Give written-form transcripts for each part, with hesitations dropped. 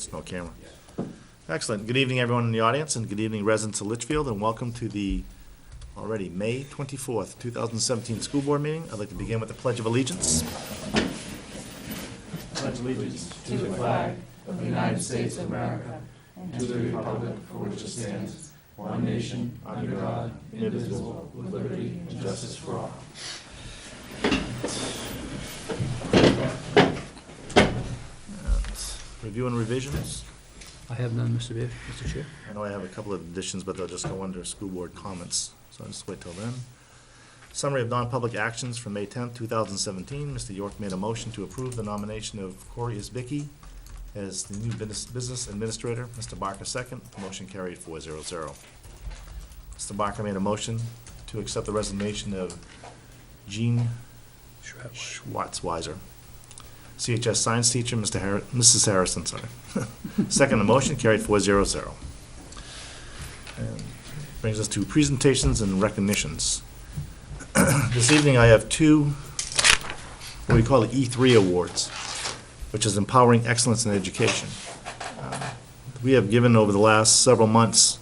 There's no camera. Excellent. Good evening, everyone in the audience, and good evening, residents of Litchfield, and welcome to the already May 24th, 2017 school board meeting. I'd like to begin with the Pledge of Allegiance. Pledge allegiance to the flag of the United States of America and to the republic for which it stands, one nation, under God, indivisible, with liberty and justice for all. Review and revisions. I have none, Mr. Chair. I know I have a couple of additions, but they'll just go under school board comments, so I'll just wait till then. Summary of non-public actions from May 10th, 2017. Mr. York made a motion to approve the nomination of Corey Isbicki as the new business administrator. Mr. Barker second. Motion carried 4-0-0. Mr. Barker made a motion to accept the resignation of Jean Schwarzweiser, CHS science teacher. Mrs. Harrison, sorry. Second the motion, carried 4-0-0. And brings us to presentations and recognitions. This evening I have two, what we call the E3 awards, which is Empowering Excellence in Education. We have given over the last several months,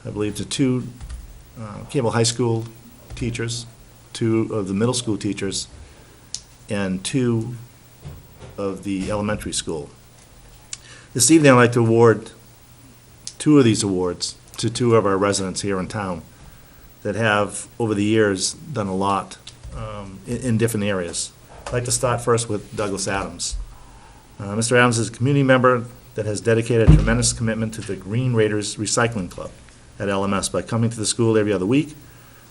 I believe, to two Campbell High School teachers, two of the middle school teachers, and two of the elementary school. This evening I'd like to award two of these awards to two of our residents here in town that have, over the years, done a lot in different areas. I'd like to start first with Douglas Adams. Mr. Adams is a community member that has dedicated a tremendous commitment to the Green Raiders Recycling Club at LMS by coming to the school every other week,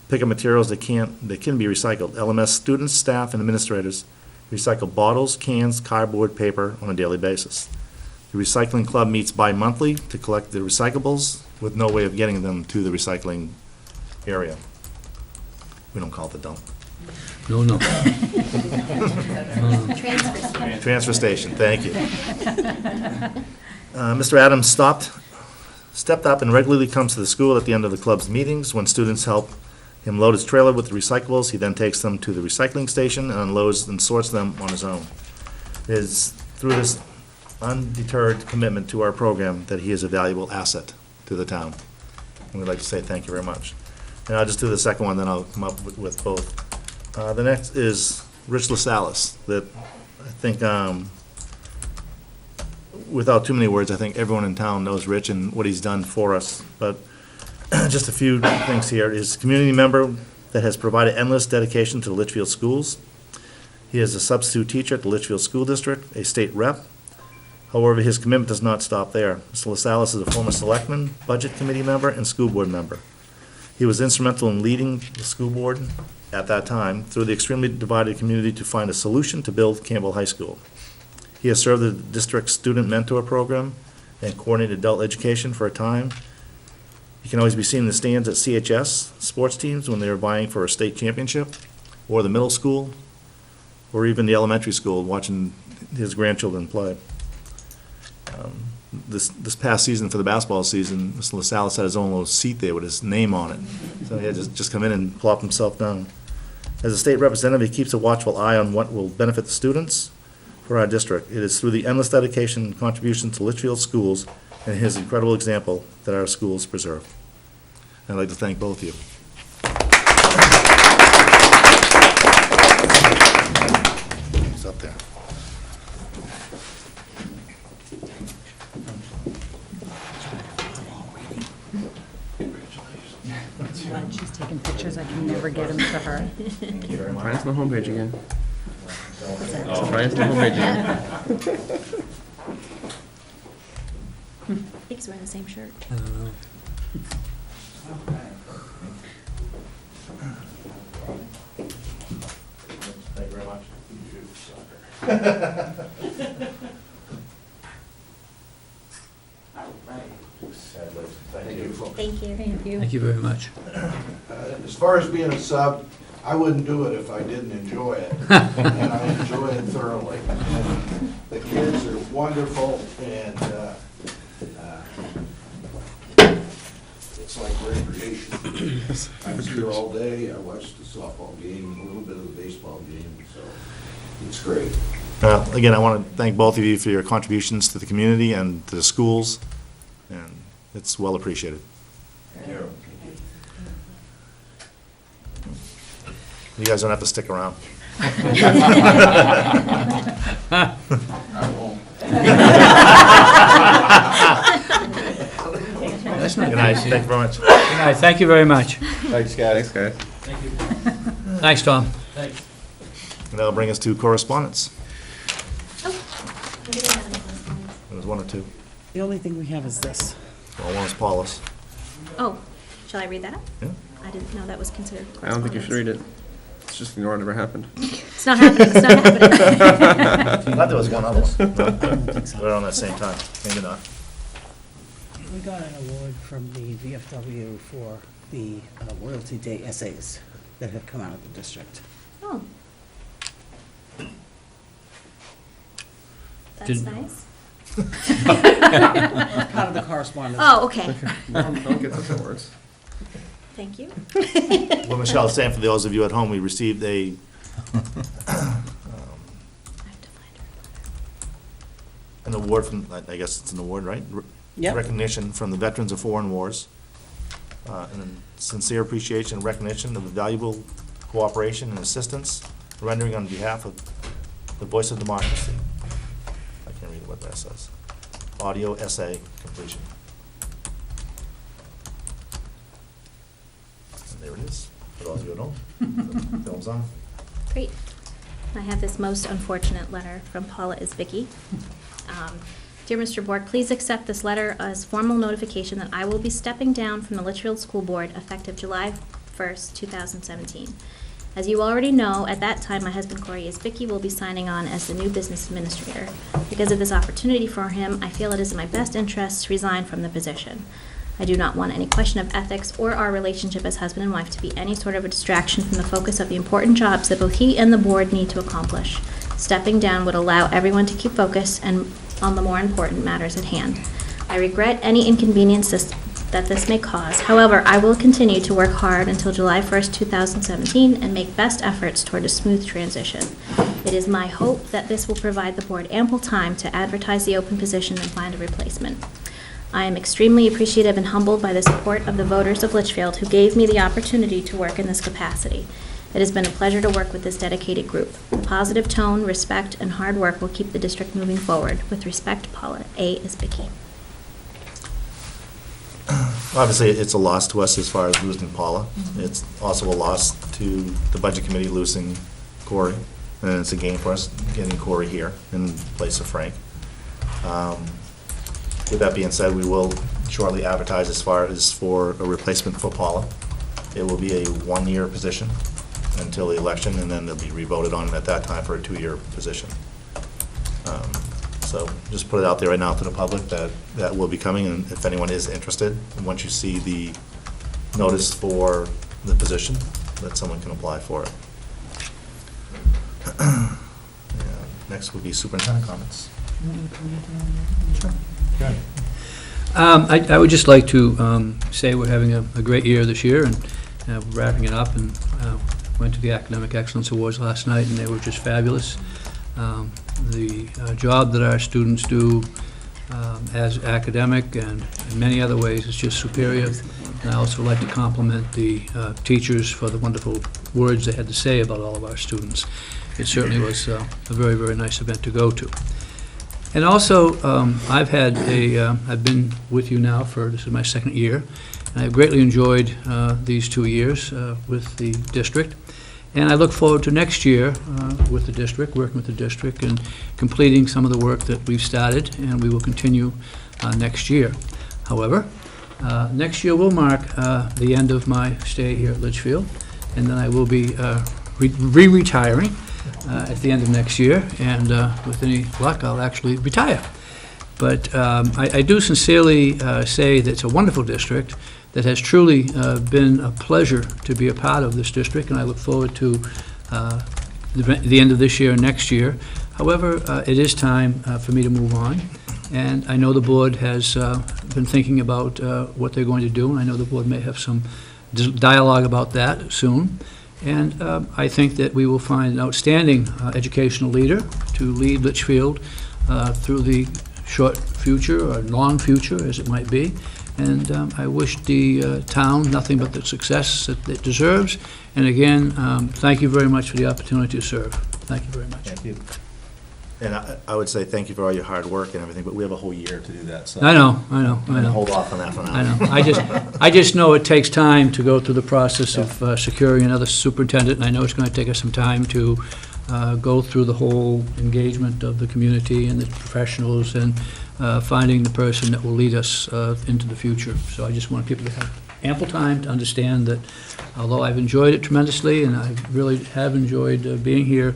pick up materials that can be recycled. LMS students, staff, and administrators recycle bottles, cans, cardboard, paper on a daily basis. The recycling club meets bi-monthly to collect the recyclables with no way of getting them to the recycling area. We don't call it the dump. No. Transfer station, thank you. Mr. Adams stepped up and regularly comes to the school at the end of the club's meetings. When students help him load his trailer with the recyclables, he then takes them to the recycling station and unloads and sorts them on his own. It is through this undeterred commitment to our program that he is a valuable asset to the town. And we'd like to say thank you very much. And I'll just do the second one, then I'll come up with both. The next is Rich LaSalle, that I think, without too many words, I think everyone in town knows Rich and what he's done for us. But just a few things here. He's a community member that has provided endless dedication to the Litchfield schools. He is a substitute teacher at the Litchfield School District, a state rep. However, his commitment does not stop there. Mr. LaSalle is a former selectman, budget committee member, and school board member. He was instrumental in leading the school board at that time through the extremely divided community to find a solution to build Campbell High School. He has served the district's student mentor program and coordinated adult education for a time. He can always be seen in the stands at CHS sports teams when they are vying for a state championship, or the middle school, or even the elementary school, watching his grandchildren play. This past season, for the basketball season, Mr. LaSalle had his own little seat there with his name on it. So he had to just come in and plop himself down. As a state representative, he keeps a watchful eye on what will benefit the students for our district. It is through the endless dedication and contribution to Litchfield schools and his incredible example that our schools preserve. And I'd like to thank both of you. He's up there. She's taking pictures, I can never get them to her. Thank you very much. Try us on the homepage again. Try us on the homepage again. Thanks, we're in the same shirt. I don't know. Thank you very much. Thank you. Thank you. Thank you. Thank you very much. As far as being a sub, I wouldn't do it if I didn't enjoy it, and I enjoy it thoroughly. And the kids are wonderful, and it's like recreation. I was here all day, I watched the softball game, a little bit of the baseball game, so it's great. Again, I want to thank both of you for your contributions to the community and to the schools, and it's well appreciated. You guys don't have to stick around. That's not Good night, nice. thank you very much. Good night. Thank you very much. Thanks, guys. Thanks, guys. Thanks, Tom. And that'll bring us to correspondence. There was one or two. The only thing we have is this. Well, one was Paula's. Oh, shall I read that out? Yeah. I didn't know that was considered I don't think you should read it. Let's just ignore it never happened. It's not happening, it's not happening. I thought there was one other one. They're on that same time, maybe not. We got an award from the VFW for the Loyalty Day essays that have come out of the district. Oh. That's Didn't- nice. Part of the correspondence. Oh, okay. Don't get those awards. Thank you. What Michelle is saying, for those of you at home, we received a I have to find her. an award from, I guess it's an award, right? Yep. Recognition from the Veterans of Foreign Wars. And sincere appreciation and recognition of the valuable cooperation and assistance rendering on behalf of the Voice of Democracy. I can't read what that says. Audio essay completion. And there it is, for those of you at home. The film's on. Great. I have this most unfortunate letter from Paula Isvicki. Dear Mr. Bork, please accept this letter as formal notification that I will be stepping down from the Litchfield School Board effective July 1st, 2017. As you already know, at that time, my husband Corey Isvicki will be signing on as the new business administrator. Because of this opportunity for him, I feel it is in my best interest to resign from the position. I do not want any question of ethics or our relationship as husband and wife to be any sort of a distraction from the focus of the important jobs that both he and the board need to accomplish. Stepping down would allow everyone to keep focus and on the more important matters at hand. I regret any inconvenience that this may cause. However, I will continue to work hard until July 1st, 2017, and make best efforts toward a smooth transition. It is my hope that this will provide the board ample time to advertise the open position and find a replacement. I am extremely appreciative and humbled by the support of the voters of Litchfield who gave me the opportunity to work in this capacity. It has been a pleasure to work with this dedicated group. The positive tone, respect, and hard work will keep the district moving forward. With respect, Paula A. Isbicki. Obviously, it's a loss to us as far as losing Paula. It's also a loss to the Budget Committee losing Corey, and it's a gain for us getting Corey here in place of Frank. With that being said, we will shortly advertise as far as for a replacement for Paula. It will be a one-year position until the election, and then they'll be revoted on at that time for a two-year position. So just put it out there right now to the public that that will be coming, and if anyone is interested, once you see the notice for the position, that someone can apply for it. Yeah, next would be superintendent comments. Sure. I would just like to say we're having a great year this year, and wrapping it up, and went to the Academic Excellence Awards last night, and they were just fabulous. The job that our students do as academic and in many other ways is just superior. And I also like to compliment the teachers for the wonderful words they had to say about all of our students. It certainly was a very, very nice event to go to. And also, I've been with you now this is my second year, and I've greatly enjoyed these 2 years with the district. And I look forward to next year with the district, working with the district, and completing some of the work that we've started, and we will continue next year. However, next year will mark the end of my stay here at Litchfield, and then I will be retiring at the end of next year, and with any luck, I'll actually retire. But I do sincerely say that it's a wonderful district that has truly been a pleasure to be a part of this district, and I look forward to the end of this year and next year. However, it is time for me to move on, and I know the board has been thinking about what they're going to do, and I know the board may have some dialogue about that soon. And I think that we will find an outstanding educational leader to lead Litchfield through the short future or long future, as it might be. And I wish the town nothing but the success that it deserves. And again, thank you very much for the opportunity to serve. Thank you very much. Thank you. And I would say thank you for all your hard work and everything, but we have a whole year to do that, so. I know. I'm gonna hold off on that for now. I know. I just know it takes time to go through the process of securing another superintendent, and I know it's going to take us some time to go through the whole engagement of the community and the professionals and finding the person that will lead us into the future. So I just want people to have ample time to understand that although I've enjoyed it tremendously, and I really have enjoyed being here,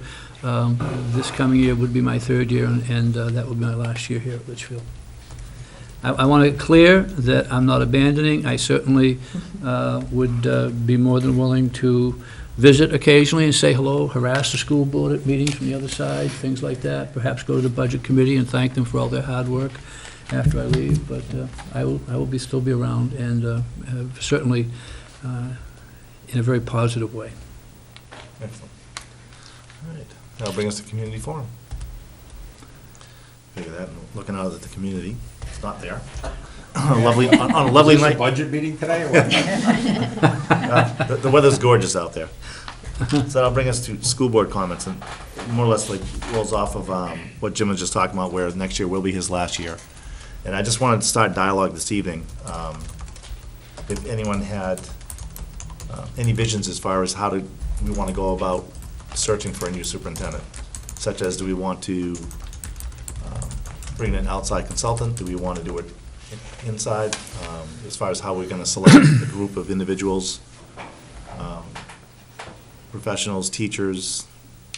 this coming year would be my third year, and that would be my last year here at Litchfield. I want it clear that I'm not abandoning. I certainly would be more than willing to visit occasionally and say hello, harass the school board at meetings from the other side, things like that. Perhaps go to the budget committee and thank them for all their hard work after I leave. But I will still be around, and certainly in a very positive way. Excellent. All right, that'll bring us to community forum. Figure that, looking out at the community, it's not there. On a lovely night. Budget meeting today, or what? The weather's gorgeous out there. So that'll bring us to school board comments, and more or less like rolls off of what Jim was just talking about, where next year will be his last year. And I just wanted to start dialogue this evening. If anyone had any visions as far as how do we want to go about searching for a new superintendent, such as do we want to bring in an outside consultant? Do we want to do it inside, as far as how we're going to select a group of individuals, professionals, teachers,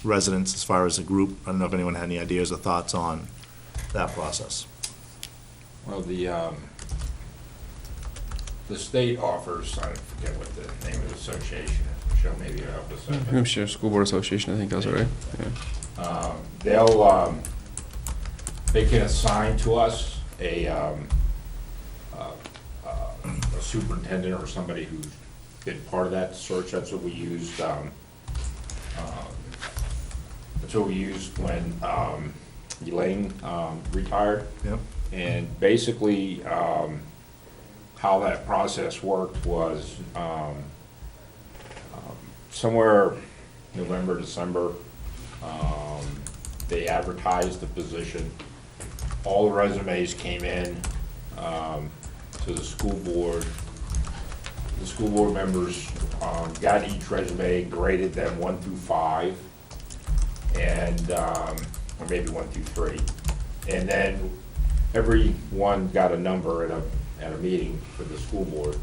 residents, as far as a group? I don't know if anyone had any ideas or thoughts on that process. Well, the state offers, I forget what the name of the association is, Michelle, maybe you'll help us. New Hampshire School Board Association, I think that's right. Yeah. They can assign to us a superintendent or somebody who's been part of that search. That's what we used. That's what we used when Elaine retired. Yep. And basically, how that process worked was somewhere November, December, they advertised the position. All the resumes came in to the school board. The school board members got each resume, graded them 1 through 5, and or maybe 1 through 3, and then everyone got a number at a meeting for the school board,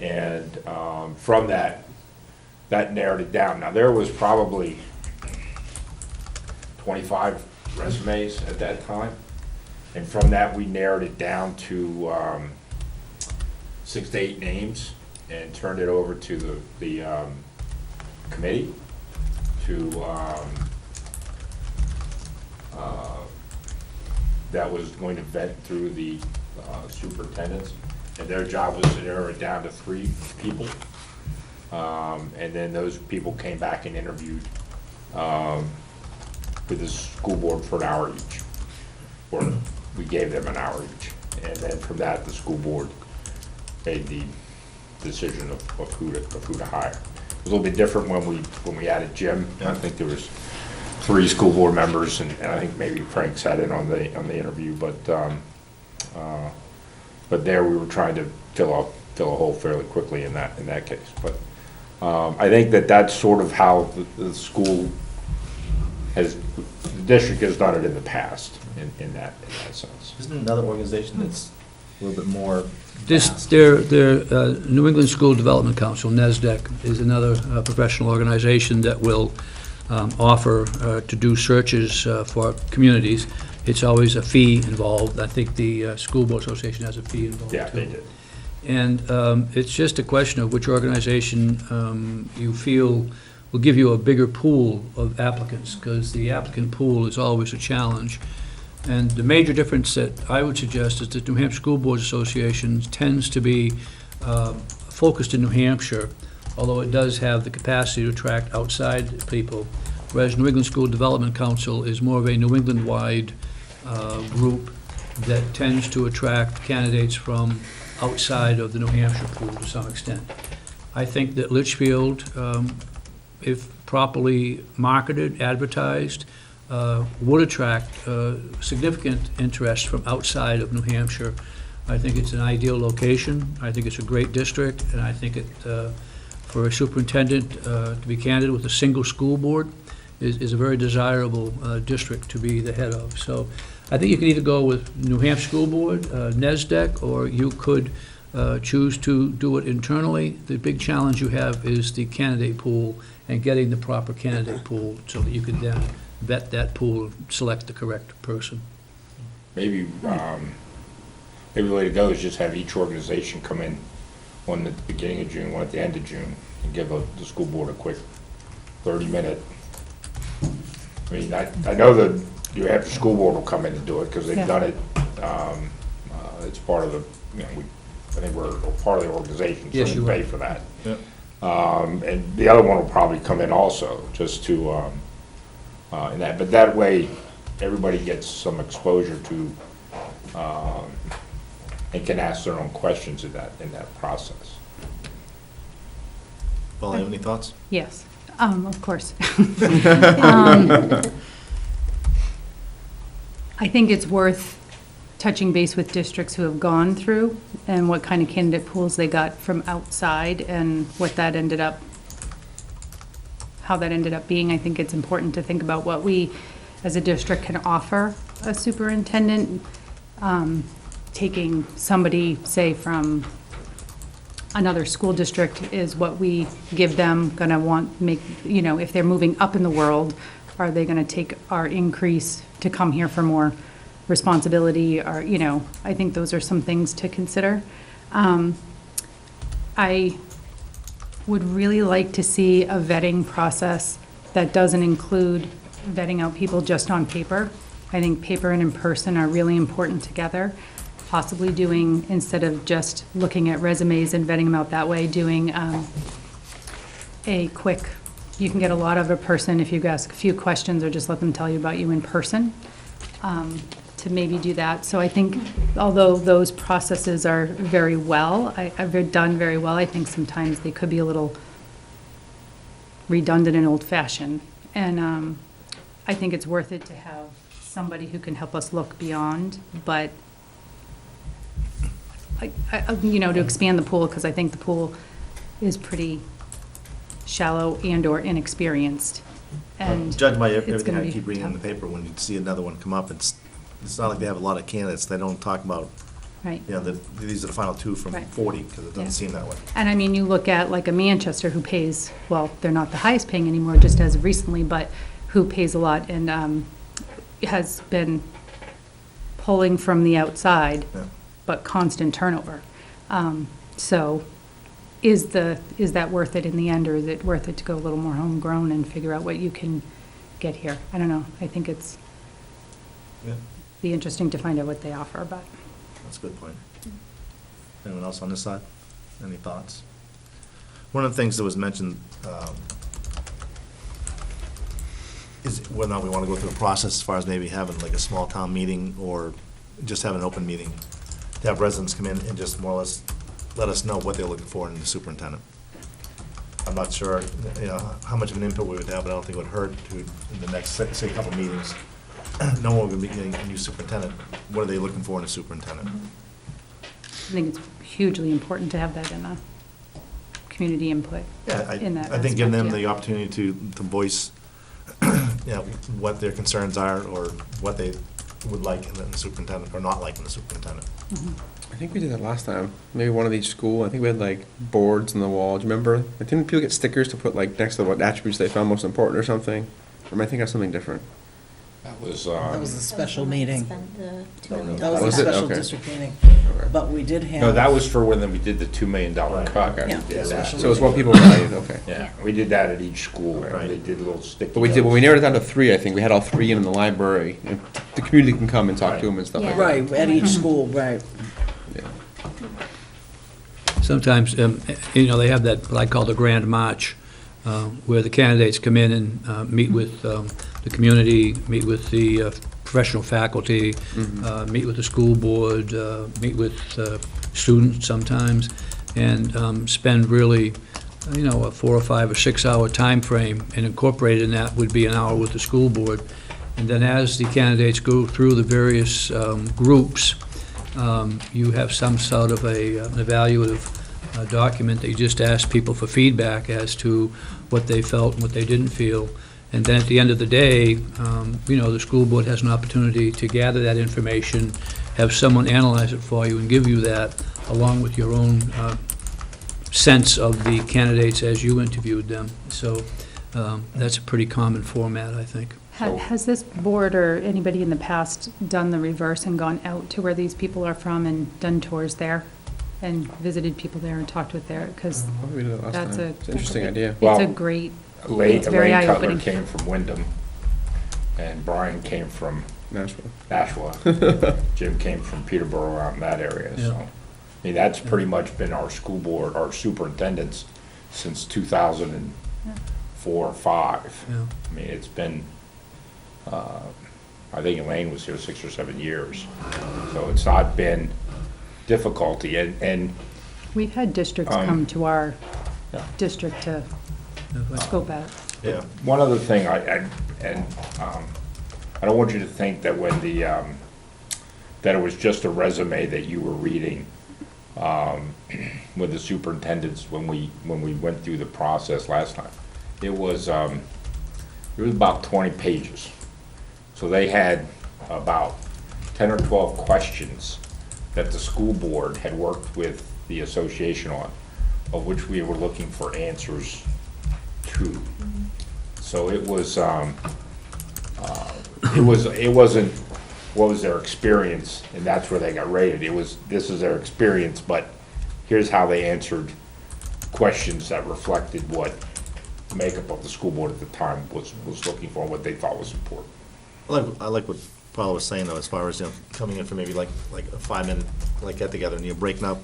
and from that narrowed it down. Now there was probably 25 resumes at that time, and from that we narrowed it down to 6 to 8 names and turned it over to the committee to that was going to vet through the superintendents, and their job was to narrow it down to 3 people, and then those people came back and interviewed with the school board for an hour each, or we gave them an hour each, and then from that the school board made the decision of who to hire. It was a little bit different when we added Jim. I think there was 3 school board members, and I think maybe Frank sat in on the interview, but there we were trying to fill a hole fairly quickly in that case. But I think that's sort of how the school has, the district has done it in the past in that sense. Isn't there another organization that's a little bit more vast? Their New England School Development Council, NESDEC, is another professional organization that will offer to do searches for communities. It's always a fee involved. I think the School Board Association has a fee involved, Yeah, too. they did. And it's just a question of which organization you feel will give you a bigger pool of applicants, because the applicant pool is always a challenge. And the major difference that I would suggest is that New Hampshire School Boards Association tends to be focused in New Hampshire although it does have the capacity to attract outside people, whereas New England School Development Council is more of a New England-wide group that tends to attract candidates from outside of the New Hampshire pool to some extent. I think that Litchfield, if properly marketed, advertised, would attract significant interest from outside of New Hampshire. I think it's an ideal location. I think it's a great district, and I think it, for a superintendent to be candidate with a single school board is a very desirable district to be the head of. So I think you can either go with New Hampshire School Board, NESDEC, or you could choose to do it internally. The big challenge you have is the candidate pool and getting the proper candidate pool so that you can then vet that pool and select the correct person. Maybe, maybe the way to go is just have each organization come in, one at the beginning of June, one at the end of June, and give the school board a quick 30-minute. I mean, I know that New Hampshire School Board will come in and do it, because they've Yeah. done it. It's part of the, you know, I think we're part of the organization, so Yes, we you pay are. for that. Yep. And the other one will probably come in also, just to, in that, but that way, everybody gets some exposure to, and can ask their own questions in that process. Paul, you have any thoughts? Yes, of course. I think it's worth touching base with districts who have gone through and what kind of candidate pools they got from outside and what that ended up, how that ended up being. I think it's important to think about what we, as a district, can offer a superintendent. Taking somebody, say, from another school district is what we give them, gonna if they're moving up in the world, are they gonna take our increase to come here for more responsibility, or, I think those are some things to consider. I would really like to see a vetting process that doesn't include vetting out people just on paper. I think paper and in person are really important together. Possibly doing, instead of just looking at resumes and vetting them out that way, doing a quick, you can get a lot of a person if you ask a few questions or just let them tell you about you in person, to maybe do that. So I think, although those processes are very well, I've done very well, I think sometimes they could be a little redundant and old-fashioned. And I think it's worth it to have somebody who can help us look beyond, but to expand the pool, because I think the pool is pretty shallow and/or inexperienced. And Judged by it's everything gonna I be keep reading in the tough. paper, when you see another one come up, it's not like they have a lot of candidates. They don't talk about, Right. these are the final two from Right. 40, because it doesn't Yeah. seem that way. And I mean, you look at like a Manchester who pays, well, they're not the highest paying anymore, just as of recently, but who pays a lot and has been pulling from the outside, Yeah. but constant turnover. So is that worth it in the end, or is it worth it to go a little more homegrown and figure out what you can get here? I don't know. I think it's Yeah, be interesting to find out what they offer, but. that's a good point. Anyone else on this side? Any thoughts? One of the things that was mentioned is whether or not we want to go through a process as far as maybe having like a small town meeting or just have an open meeting, to have residents come in and just more or less let us know what they're looking for in the superintendent. I'm not sure, how much of an input we would have, but I don't think it would hurt to, in the next, say, a couple meetings, no one would be getting a new superintendent. What are they looking for in a superintendent? I think it's hugely important to have that in a community input Yeah, in that I think giving them aspect, the yeah. opportunity to voice, what their concerns are, or what they would like in the superintendent, or not like in the superintendent. I think we did that last time. Maybe one of each school. I think we had like boards on the wall. Do you remember? I think people get stickers to put like next to what attributes they found most important or something. Or am I thinking of something different? That was, That was a special meeting. Spent the $2 million. That was Was a it? special Okay. district meeting. Okay. But we did have. no, that was for when we did the $2 million Right. cut. Yeah. We did that. So it's what people valued. Okay. Yeah, we did that at each school, and Right. they did little sticky But we did when we narrowed it down to 3. I think we had all 3 in the library, and the community can come and talk to them and stuff like Yeah. that. Right, at each school, right. Yeah. sometimes, they have that, what I call the Grand March, where the candidates come in and meet with the community, meet with the professional faculty, meet with the school board, meet with students sometimes, and spend really, a 4 or 5 or 6 hour time frame, and incorporated in that would be an hour with the school board. And then as the candidates go through the various groups, you have some sort of an evaluative document that you just ask people for feedback as to what they felt and what they didn't feel. And then at the end of the day, the school board has an opportunity to gather that information, have someone analyze it for you and give you that, along with your own sense of the candidates as you interviewed them. So that's a pretty common format, I think. Has this board or anybody in the past done the reverse and gone out to where these people are from and done tours there and visited people there and talked with their, because Why don't we do that last that's time? It's an interesting idea. it's Well, a great, Elaine it's very Cutler eye-opening. came from Wyndham, and Brian came from Nashville. Nashua. Jim came from Peterborough, out in that area, Yeah. so. I mean, that's pretty much been our school board, our superintendents, since 2004 or 5. Yeah. I mean, it's been, I think Elaine was here 6 or 7 years, so it's not been difficulty, and We've had districts Um, come to our yeah. district to scope out. Yeah. one other thing, I don't want you to think that when that it was just a resume that you were reading with the superintendents when we went through the process last time. It was about 20 pages. So they had about 10 or 12 questions that the school board had worked with the association on, of which we were looking for answers to. So it wasn't what was their experience, and that's where they got rated. It was, this is their experience, but here's how they answered questions that reflected what the makeup of the school board at the time was looking for, and what they thought was important. I like what Paula was saying, though, as far as, coming in for maybe like a 5-minute, get-together, and you're breaking up,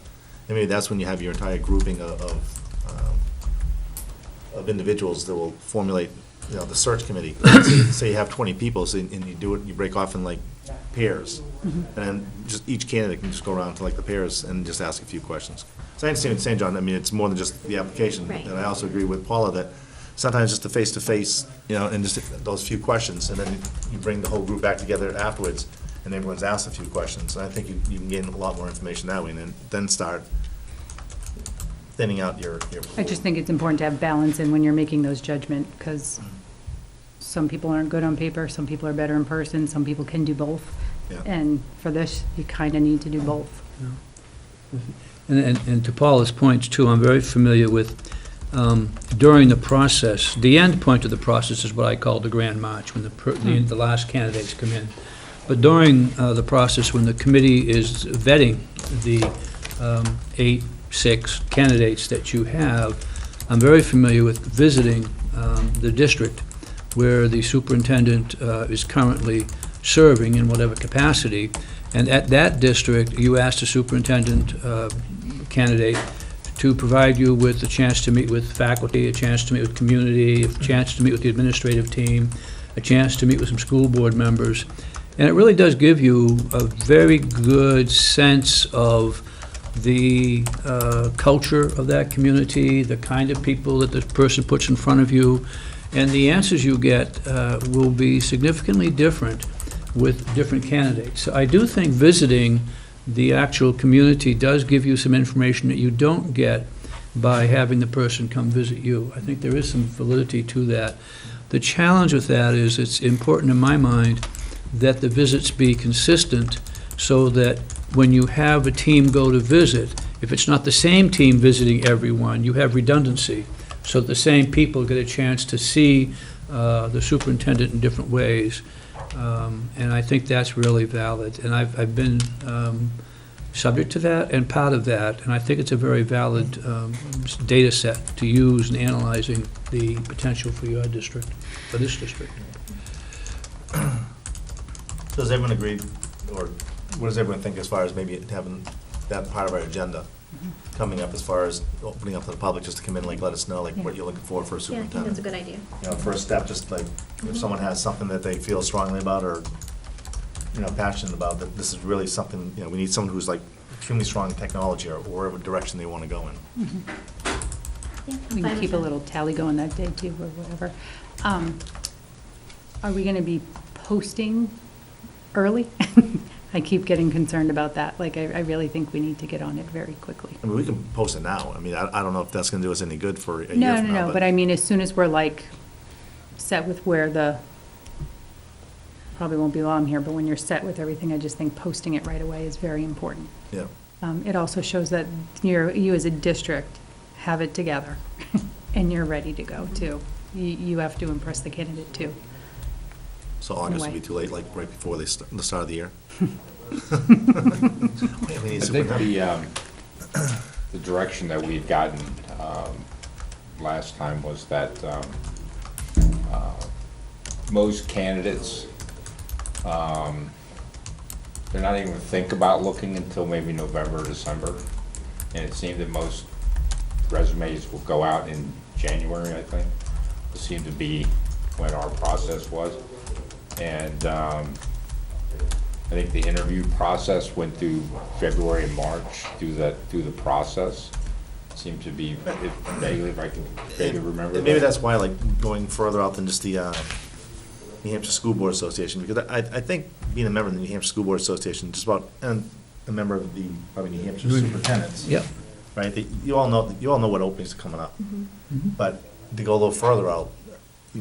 and maybe that's when you have your entire grouping of individuals that will formulate, the search committee. Say you have 20 people, and you do it, you break off in pairs, and then just each candidate can just go around to the pairs and just ask a few questions. So I understand what you're saying, John, I mean, it's more than just the application. Right. And I also agree with Paula that sometimes just the face-to-face, and just those few questions, and then you bring the whole group back together afterwards, and everyone's asked a few questions. And I think you can gain a lot more information that way, and then start thinning out your I just think it's important to have balance in when you're making those judgment, because some people aren't good on paper, some people are better in person, some people can do both. Yeah. And for this, you kind of need to do both. And to Paula's points too, I'm very familiar with, during the process, the end point of the process is what I call the Grand March, when the last candidates come in. But during the process, when the committee is vetting the 6 candidates that you have, I'm very familiar with visiting the district where the superintendent is currently serving in whatever capacity. And at that district, you ask the superintendent candidate to provide you with a chance to meet with faculty, a chance to meet with community, a chance to meet with the administrative team, a chance to meet with some school board members. And it really does give you a very good sense of the culture of that community, the kind of people that this person puts in front of you, and the answers you get will be significantly different with different candidates. So I do think visiting the actual community does give you some information that you don't get by having the person come visit you. I think there is some validity to that. The challenge with that is it's important in my mind that the visits be consistent, so that when you have a team go to visit, if it's not the same team visiting everyone, you have redundancy, so that the same people get a chance to see the superintendent in different ways. And I think that's really valid. And I've been subject to that and part of that, and I think it's a very valid data set to use in analyzing the potential for your district, for this district. Does everyone agree, or what does everyone think as far as maybe having that part of our agenda coming up as far as opening up to the public, just to come in, like, let us know, like, what Yeah. you're looking for a Yeah, I think that's a superintendent. good idea. You know, first step, just like, if someone has something that they feel strongly about or, you know, passionate about, that this is really something, you know, we need someone who's like extremely strong in technology or whatever direction they want to go in. Yeah, I'm We fine can with keep a that. little tally going that day too, or whatever. Are we gonna be posting early? I keep getting concerned about that. Like, I really think we need to get on it very quickly. I mean, we can post it now. I mean, I don't know if that's gonna do us any good for a year No, from no, now, no, but I mean, as soon as we're like set with where the, probably won't be long here, but when you're set with everything, I just think posting it right away is very important. Yeah, It also shows that you as a district have it together and you're ready to go too. You have to impress the candidate too. so August will way. be too late, like, right before the start of the year. We need I think superintendent. the direction that we've gotten last time was that most candidates, they're not even gonna think about looking until maybe November or December. And it seemed that most resumes will go out in January, I think. It seemed to be when our process was. And I think the interview process went through February and March through the process. Seemed to be, vaguely, if I can vaguely remember And maybe that. that's why, like, going further out than just the New Hampshire School Board Association, because I think being a member of the New Hampshire School Board Association, just about, and a member of the, probably New Hampshire Superintendents. Yep. Right, you all know what openings are coming up. But to go a little further out,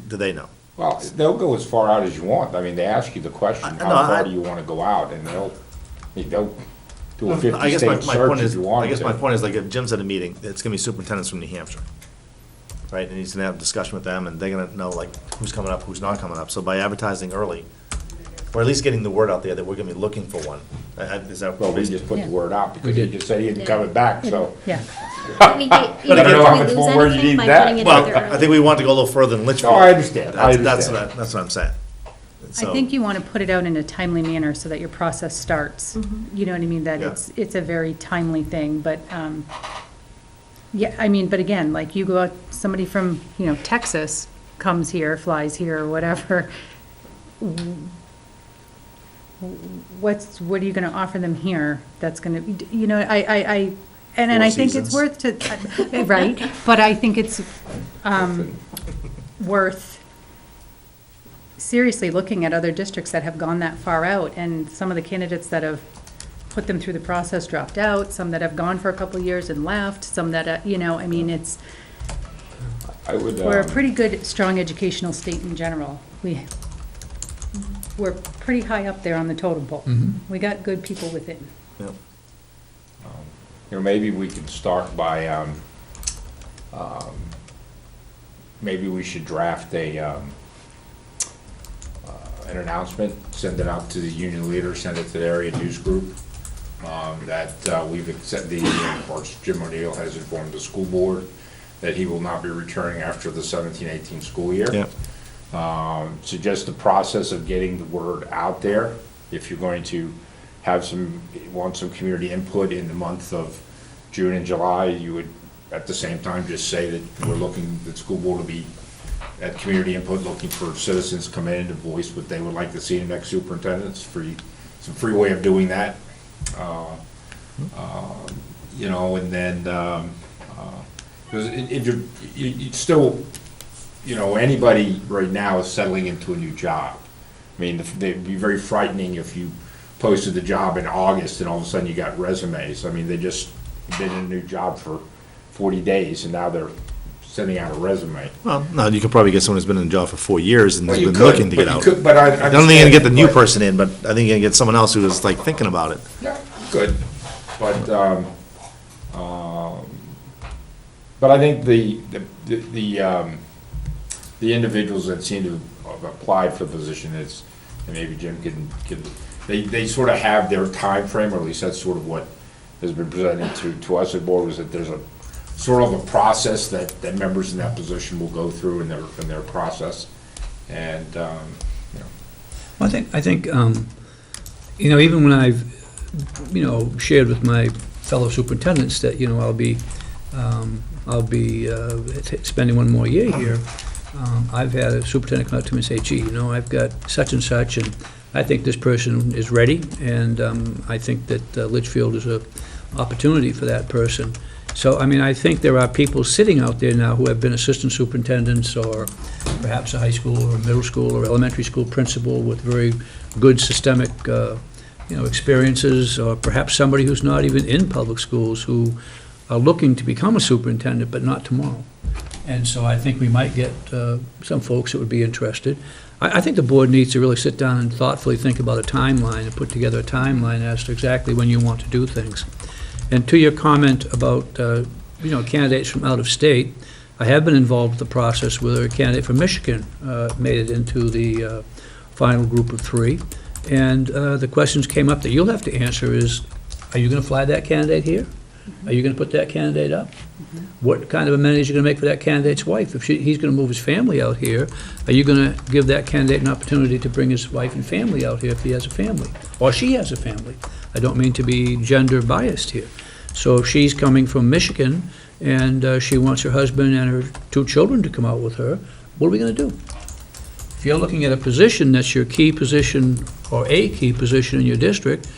do they know? Well, they'll go as far out as you want. I mean, they ask you the question, I- how no, far I- do you want to go out? And they'll do a I 50 guess state my point search is, if you want I guess my to. point is, like, if Jim's at a meeting, it's gonna be superintendents from New Hampshire. Right, and he's gonna have a discussion with them, and they're gonna know, like, who's coming up, who's not coming up. So by advertising early, or at least getting the word out there that we're gonna be looking for one, is that? Well, we just put the Yeah. word out because We he did. just said he hadn't Yeah. come back, so. Yeah. Did we get- I don't know how much did we more lose word you anything need by that. putting it Well, out there I think early? we want to go a little further than Litchfield. No, I understand. I That's understand. what I'm saying. I So- think you want to put it out in a timely manner so that your process starts. You know what I mean? That Yeah. it's a very timely thing, but, yeah, I mean, but again, like you go out, somebody from, Texas comes here, flies here or whatever. What are you going to offer them here that's going to, and I think it's Four worth to, right? But I think it's worth seriously looking at other districts that have gone that far out, and some of the candidates that have put them through the process dropped out, some that have gone for a couple of years and left, some that, I mean, I would, we're a pretty good, strong educational state in general. We're pretty high up there on the totem pole. We got good people within. Yeah. maybe we could start by, maybe we should draft an announcement, send it out to the union leaders, send it to the area news group, that we've accepted, of course, Jim O'Neill has informed the school board that he will not be returning after the 17-18 school year. Yeah. Suggest the process of getting the word out there. If you're going to want some community input in the month of June and July, you would, at the same time, just say that we're looking, the school board will be at community input, looking for citizens to come in and voice what they would like to see in the next superintendent. It's a free way of doing that. And then, because if you still, anybody right now is settling into a new job. I mean, it'd be very frightening if you posted the job in August and all of a sudden you got resumes. I mean, they just been in a new job for 40 days and now they're sending out a resume. Well, no, you could probably get someone who's been in a job for 4 years and Well, has you been could, looking to but get you out. could- but I don't think you're gonna get the new understand, but- person in, but I think you're gonna get someone else who is like thinking about it. Yeah, good, but I think the individuals that seem to have applied for the position is, and maybe Jim can, they sort of have their time frame, or at least that's sort of what has been presented to us at board, was that there's a sort of a process that members in that position will go through in their process, and, I think, even when I've, shared with my fellow superintendents that, I'll be spending one more year here. I've had a superintendent come up to me and say, gee, I've got such and such, and I think this person is ready, and I think that Litchfield is a opportunity for that person. So, I think there are people sitting out there now who have been assistant superintendents, or perhaps a high school or middle school or elementary school principal with very good systemic, experiences, or perhaps somebody who's not even in public schools who are looking to become a superintendent, but not tomorrow. And so I think we might get some folks that would be interested. I think the board needs to really sit down and thoughtfully think about a timeline and put together a timeline as to exactly when you want to do things. And to your comment about, candidates from out of state, I have been involved with the process where a candidate from Michigan made it into the final group of 3. And the questions came up that you'll have to answer is, are you going to fly that candidate here? Are you going to put that candidate up? What kind of amenities are you going to make for that candidate's wife? If he's going to move his family out here, are you going to give that candidate an opportunity to bring his wife and family out here if he has a family? Or she has a family? I don't mean to be gender biased here. So if she's coming from Michigan and she wants her husband and her 2 children to come out with her, what are we going to do? If you're looking at a position that's your key position or a key position in your district,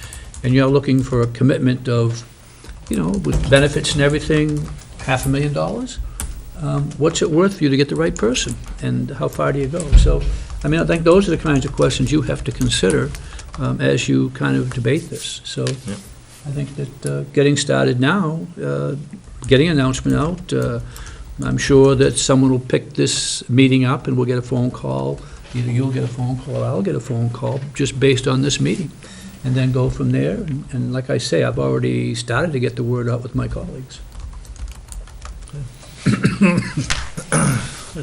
and you're looking for a commitment of, with benefits and everything, $500,000, what's it worth for you to get the right person? And how far do you go? So, I think those are the kinds of questions you have to consider as you kind of debate this. So I think that getting started now, getting an announcement out, I'm sure that someone will pick this meeting up and we'll get a phone call. Either you'll get a phone call or I'll get a phone call just based on this meeting. And then go from there. And like I say, I've already started to get the word out with my colleagues.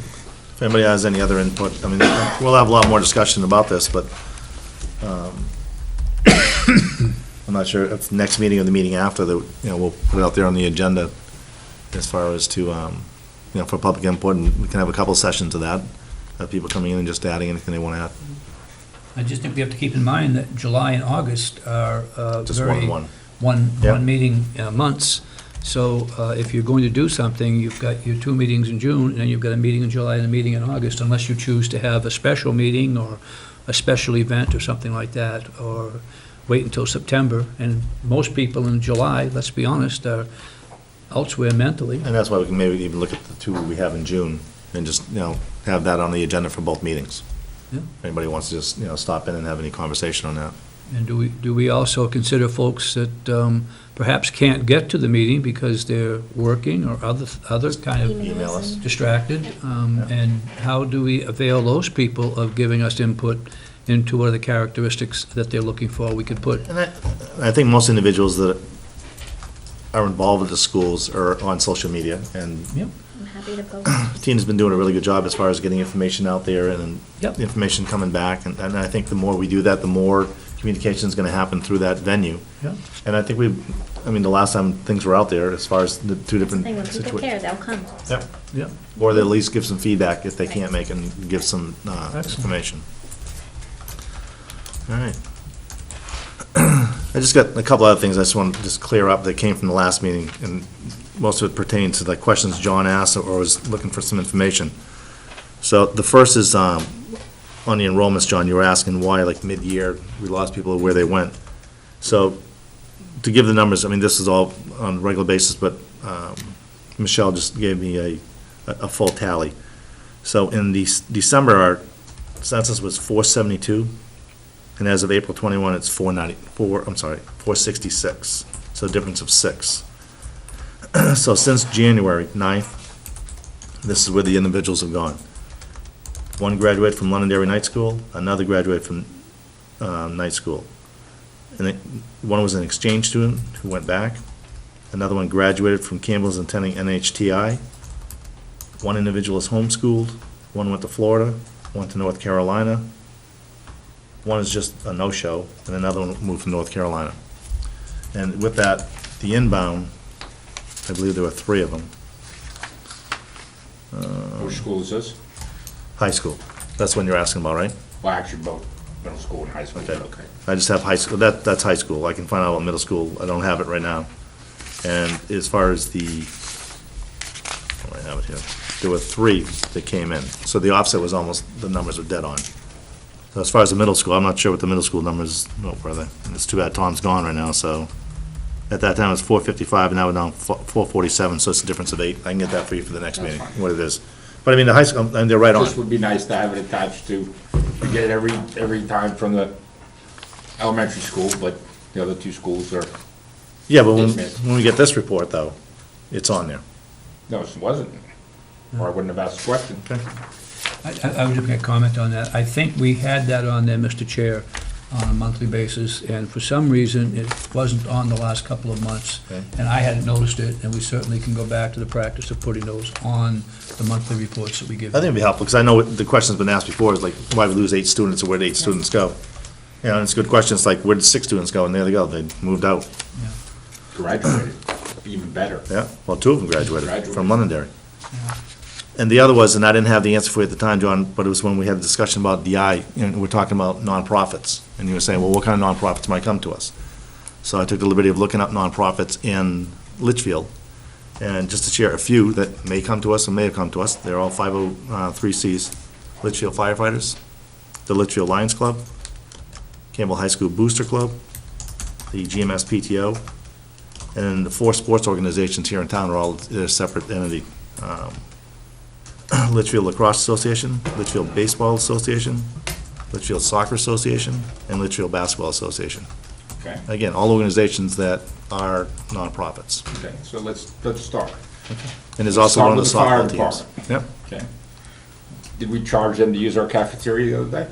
If anybody has any other input, we'll have a lot more discussion about this, but I'm not sure if the next meeting or the meeting after that, we'll put it out there on the agenda as far as to, for public input, and we can have a couple sessions of that, people coming in and just adding anything they want to add. I just think we have to keep in mind that July and August are Just very one. one meeting months. So if you're going to do something, you've got your 2 meetings in June, and then you've got a meeting in July and a meeting in August, unless you choose to have a special meeting or a special event or something like that, or wait until September. And most people in July, let's be honest, are elsewhere mentally. And that's why we can maybe even look at the 2 we have in June and just, have that on the agenda for both meetings. Yeah. If anybody wants to just, stop in and have any conversation on that. And do we also consider folks that perhaps can't get to the meeting because they're working or other kind of Email us. distracted? And how do we avail those people of giving us input into what are the characteristics that they're looking for we could put? And I think most individuals that are involved with the schools are on social media, and Yep. I'm happy to go. Tina's been doing a really good job as far as getting information out there and Yep. the information coming back, and I think the more we do that, the more communication is going to happen through that venue. Yeah. And I think the last time things were out there, as far as the 2 different When people care, situations. they'll come. Yep. Yep. Or they at least give some feedback if they can't make it, and give some Excellent. information. All right. I just got a couple other things I just want to just clear up that came from the last meeting, and most of it pertains to the questions John asked or was looking for some information. So the first is on the enrollments, John, you were asking why, like, mid-year, we lost people where they went. So to give the numbers, this is all on a regular basis, but Michelle just gave me a full tally. So in December, our census was 472. And as of April 21, it's 466, so a difference of 6. So since January 9th, this is where the individuals have gone. One graduated from Londonderry Night School, another graduated from night school. And one was an exchange student who went back. Another one graduated from Campbell's attending NHTI. One individual is homeschooled. One went to Florida, one to North Carolina. One is just a no-show, and another one moved to North Carolina. And with that, the inbound, I believe there were 3 of them. Which school is this? High school. That's what you're asking about, right? Well, actually, both middle school and high school. Okay. I just have high school. That's high school. I can find out about middle school. I don't have it right now. And as far as the, oh, I have it here, there were 3 that came in. So the offset was almost, the numbers were dead on. So as far as the middle school, I'm not sure what the middle school numbers, what were they? It's too bad Tom's gone right now, so. At that time, it was 455, and now we're down 447, so it's a difference of 8. I can get that for you for the next That's meeting, fine. what it is. But I mean, the high school, and they're right on. Just would be nice to have it attached to, we get it every time from the elementary school, but the other 2 schools are, Yeah, but Dismissed. when we get this report, though, it's on there. no, it wasn't. Or I wouldn't have asked the question. Okay. I was just going to comment on that. I think we had that on there, Mr. Chair, on a monthly basis, and for some reason, it wasn't on the last couple of months. Okay. And I hadn't noticed it, and we certainly can go back to the practice of putting those on the monthly reports that we give. I think it'd be helpful, because I know the question's been asked before, is like, why we lose 8 students, or where did 8 students go? You know, and it's a good question, it's like, where did 6 students go, and there they go, they moved out. Yeah. Graduated, even better. Yeah, well, 2 of them graduated Graduated. from Londonderry. And the other was, and I didn't have the answer for you at the time, John, but it was when we had a discussion about DI, and we're talking about nonprofits. And you were saying, well, what kind of nonprofits might come to us? So I took the liberty of looking up nonprofits in Litchfield, and just to share a few that may come to us and may have come to us. They're all 503Cs. Litchfield Firefighters, the Litchfield Lions Club, Campbell High School Booster Club, the GMS PTO, and then the 4 sports organizations here in town are all a separate entity. Litchfield Lacrosse Association, Litchfield Baseball Association, Litchfield Soccer Association, and Litchfield Basketball Association. Okay, Again, all organizations that are nonprofits. okay, so let's start. And there's also Start one of the with the fire softball teams. Yep, Okay. Did we charge them to use our cafeteria the other day?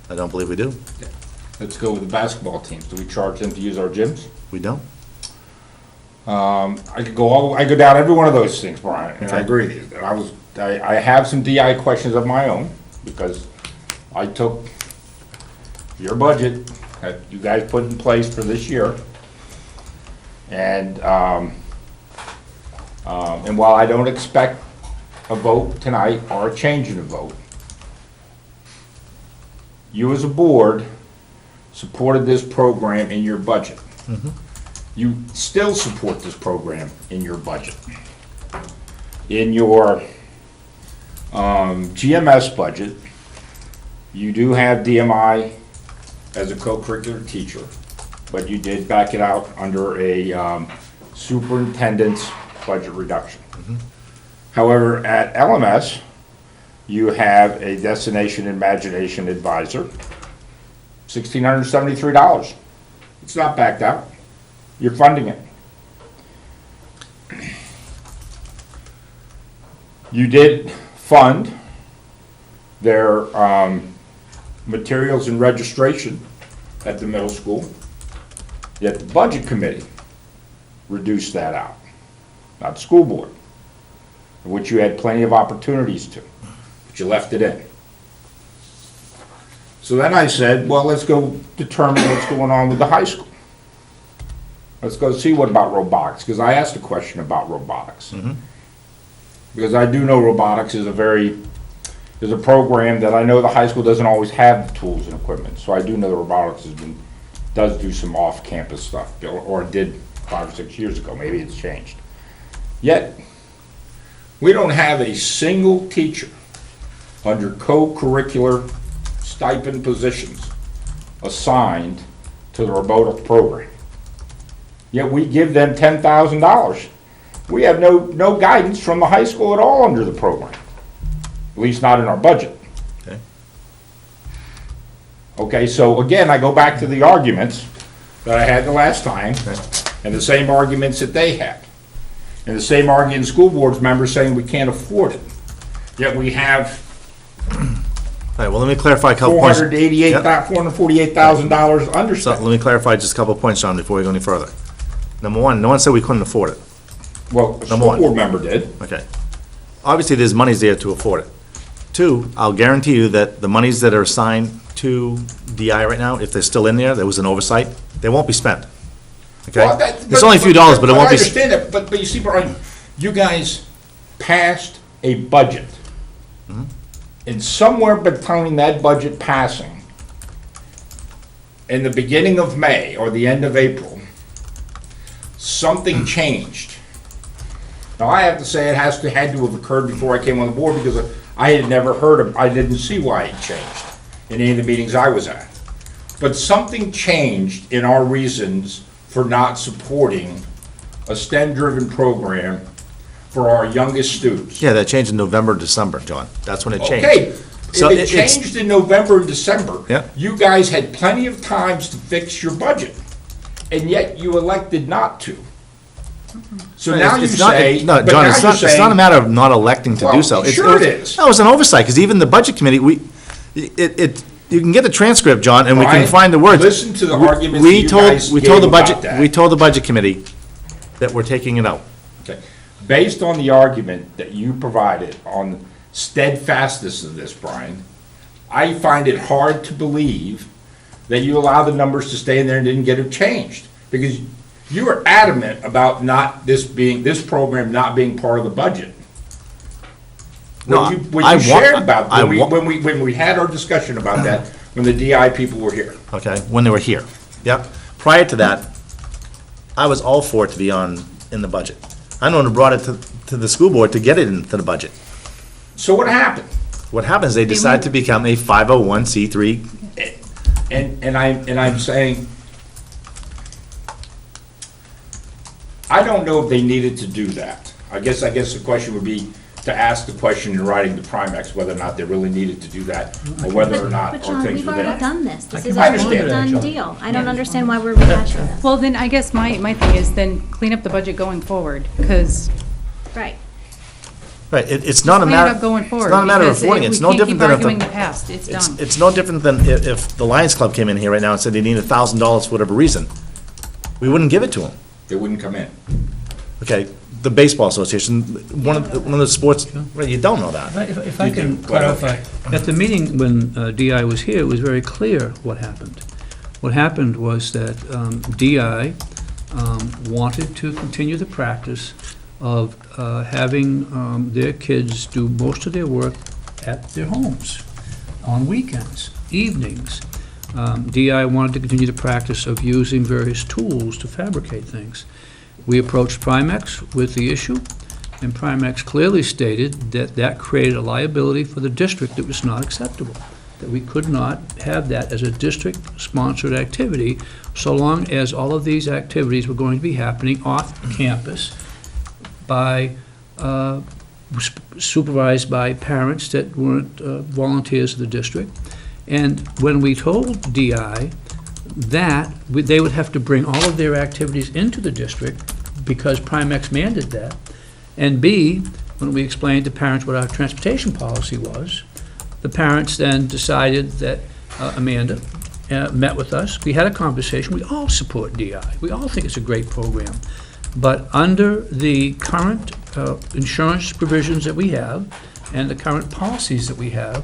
I don't believe we do. Let's go with the basketball teams. Do we charge them to use our gyms? We don't. I could go down every one of those things, Brian, and I Okay. agree with you. I have some DI questions of my own, because I took your budget that you guys put in place for this year, and while I don't expect a vote tonight or a change in the vote, you as a board supported this program in your budget. You still support this program in your budget. In your GMS budget, you do have DMI as a co-curricular teacher, but you did back it out under a superintendent's budget reduction. However, at LMS, you have a Destination Imagination Advisor, $1,673. It's not backed out. You're funding it. You did fund their materials and registration at the middle school, yet the budget committee reduced that out, not the school board, which you had plenty of opportunities to, but you left it in. So then I said, well, let's go determine what's going on with the high school. Let's go see what about robotics, because I asked a question about robotics. Because I do know robotics is a program that I know the high school doesn't always have the tools and equipment. So I do know the robotics does do some off-campus stuff, or did 5 or 6 years ago. Maybe it's changed. Yet, we don't have a single teacher under co-curricular stipend positions assigned to the robotics program. Yet we give them $10,000. We have no guidance from the high school at all under the program, at least not in our budget. Okay. Okay, so again, I go back to the arguments that I had the last time, and the same arguments that they had. And the same argument school board's members saying we can't afford it. Yet we have All right, well, let me clarify a couple points. Yep. $448,000 So underspent. let me clarify just a couple of points, John, before we go any further. Number one, no one said we couldn't afford it. Well, a Number school one. board member did. Okay. Obviously, there's monies there to afford it. Two, I'll guarantee you that the monies that are assigned to DI right now, if they're still in there was an oversight, they won't be spent. Okay? Well, that- It's only a few dollars, but it won't be. I understand that, but you see, Brian, you guys passed a budget. Mm-hmm. And somewhere between that budget passing in the beginning of May or the end of April, something changed. Now, I have to say it had to have occurred before I came on the board because I had never heard of, I didn't see why it changed in any of the meetings I was at. But something changed in our reasons for not supporting a STEM-driven program for our youngest students. Yeah, that changed in November, December, John. That's when it changed. Okay, So if it it's- changed in November and December, Yeah. you guys had plenty of times to fix your budget, and yet you elected not to. So now you It's not- say, No, but John, now it's you're not, it's not a saying, matter of not electing to do Well, so. sure was- it is. No, it was an oversight, because even the budget committee, you can get the transcript, John, and we can Brian, find the words. listen to the We- arguments we that you told- guys we told the gave budget- about that. We told the budget committee that we're taking it out. Okay. Based on the argument that you provided on steadfastness of this, Brian, I find it hard to believe that you allow the numbers to stay in there and didn't get it changed. Because you were adamant about this program not being part of the budget. No, When I you want- shared about, I when we had our discussion about that, when the DI people were here. Okay, when they were here. Yep. Prior to that, I was all for it to be in the budget. I'm the one who brought it to the school board to get it into the budget. So what happened? What happens, they decide to become a 501c3. And I'm saying, I don't know if they needed to do that. I guess the question would be to ask the question in writing to Primex, whether or not they really needed to do that, or whether or not, But or John, things we've were already there. done this. This is I a understand that, done John. deal. I don't understand why we're rehashing this. Well, then I guess my thing is then clean up the budget going forward, because Right. Right, it's not a clean it matter. up going forward. It's not a matter of because avoiding, it's no different than We if can't keep arguing the the, past, it's done. it's no different than if the Lions Club came in here right now and said they need $1,000 for whatever reason. We wouldn't give it to them. They wouldn't come in. Okay, the Baseball Association, one of the sports, right, you don't know that. If I You can do. clarify, at the meeting when DI was here, it was very clear what happened. What happened was that DI wanted to continue the practice of having their kids do most of their work at their homes, on weekends, evenings. DI wanted to continue the practice of using various tools to fabricate things. We approached Primex with the issue, and Primex clearly stated that that created a liability for the district that was not acceptable, that we could not have that as a district-sponsored activity so long as all of these activities were going to be happening off campus by, supervised by parents that weren't volunteers of the district. And when we told DI that, they would have to bring all of their activities into the district because Primex mandated that. And B, when we explained to parents what our transportation policy was, the parents then decided that, Amanda met with us, we had a conversation, we all support DI, we all think it's a great program. But under the current insurance provisions that we have and the current policies that we have,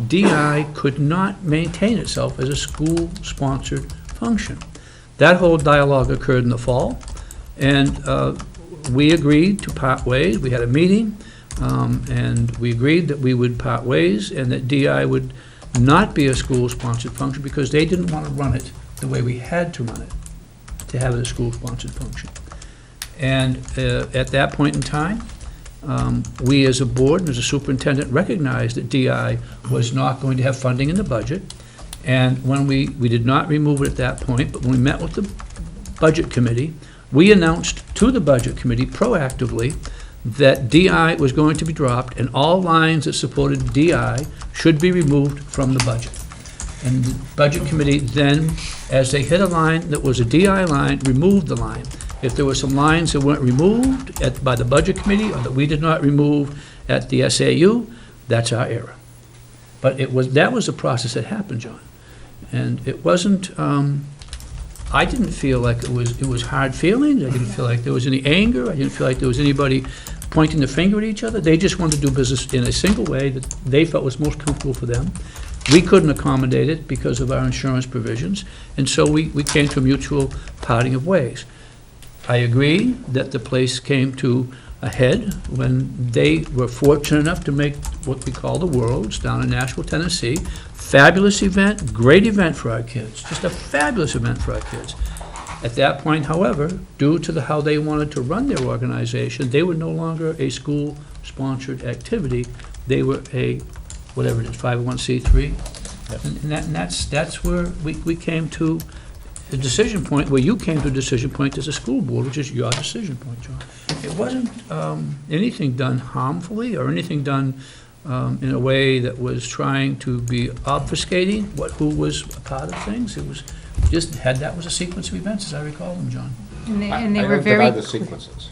DI could not maintain itself as a school-sponsored function. That whole dialogue occurred in the fall, and we agreed to part ways. We had a meeting, and we agreed that we would part ways and that DI would not be a school-sponsored function because they didn't want to run it the way we had to run it, to have it a school-sponsored function. And at that point in time, we as a board and as a superintendent recognized that DI was not going to have funding in the budget. And when we did not remove it at that point, but when we met with the budget committee, we announced to the budget committee proactively that DI was going to be dropped and all lines that supported DI should be removed from the budget. And the budget committee then, as they hit a line that was a DI line, removed the line. If there were some lines that weren't removed by the budget committee or that we did not remove at the SAU, that's our error. But that was a process that happened, John. And it wasn't, I didn't feel like it was hard feelings. I didn't feel like there was any anger. I didn't feel like there was anybody pointing the finger at each other. They just wanted to do business in a single way that they felt was most comfortable for them. We couldn't accommodate it because of our insurance provisions, and so we came to a mutual parting of ways. I agree that the place came to a head when they were fortunate enough to make what we call the Worlds down in Nashville, Tennessee. Fabulous event, great event for our kids, just a fabulous event for our kids. At that point, however, due to how they wanted to run their organization, they were no longer a school-sponsored activity. They were a, whatever it is, 501c3. And that's where we came to a decision point, where you came to a decision point as a school board, which is your decision point, John. It wasn't anything done harmfully or anything done in a way that was trying to be obfuscating who was a part of things. It was just that was a sequence of events, as I recall them, John. And they I were don't very, divide the sequences.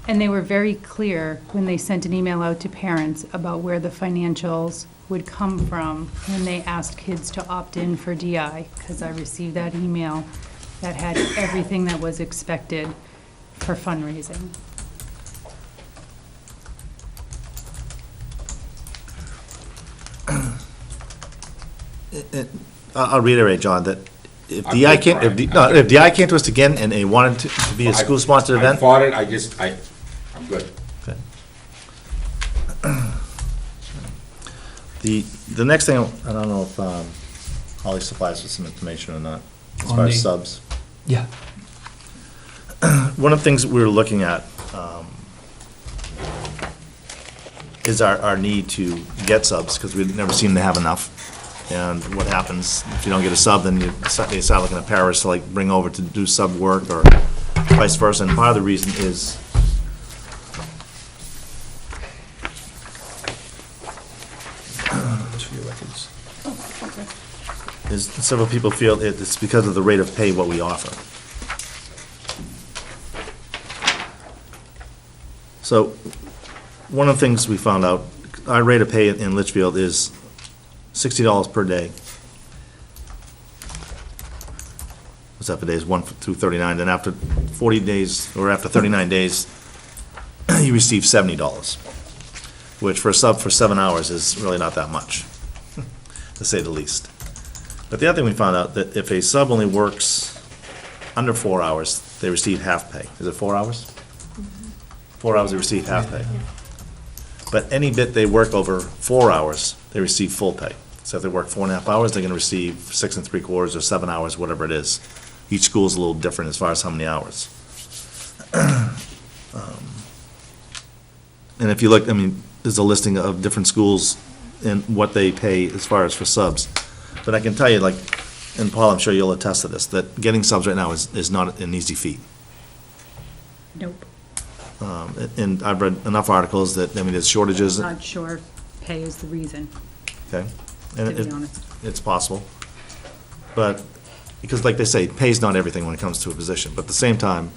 and they were very clear when they sent an email out to parents about where the financials would come from when they asked kids to opt in for DI, because I received that email that had everything that was expected for fundraising. I'll reiterate, John, that if I'm DI good, came, Brian. if DI came to us again and they wanted to be a school-sponsored I event, fought it, I'm good. okay. The next thing, I don't know if Holly supplies with some information or not, as On far the- as subs. Yeah. One of the things we were looking at is our need to get subs, because we never seem to have enough. And what happens, if you don't get a sub, then they start looking at paras to like bring over to do sub work or vice versa. And part of the reason is several people feel it's because of the rate of pay what we offer. So, one of the things we found out, our rate of pay in Litchfield is $60 per day. What's that for days 1 through 39? Then after 40 days, or after 39 days, you receive $70, which for a sub for 7 hours is really not that much, to say the least. But the other thing we found out, that if a sub only works under 4 hours, they receive half pay. Is it 4 hours? 4 hours, they receive half pay. But any bit they work over 4 hours, they receive full pay. So if they work 4.5 hours, they're gonna receive 6 3/4 or 7 hours, whatever it is. Each school's a little different as far as how many hours. And if you look, I mean, there's a listing of different schools and what they pay as far as for subs. But I can tell you, like, and Paul, I'm sure you'll attest to this, that getting subs right now is not an easy feat. Nope. And I've read enough articles that, I mean, there's shortages, Not sure pay is the reason, okay? to And be honest. it's possible. But, because like they say, pay's not everything when it comes to a position. But at the same time,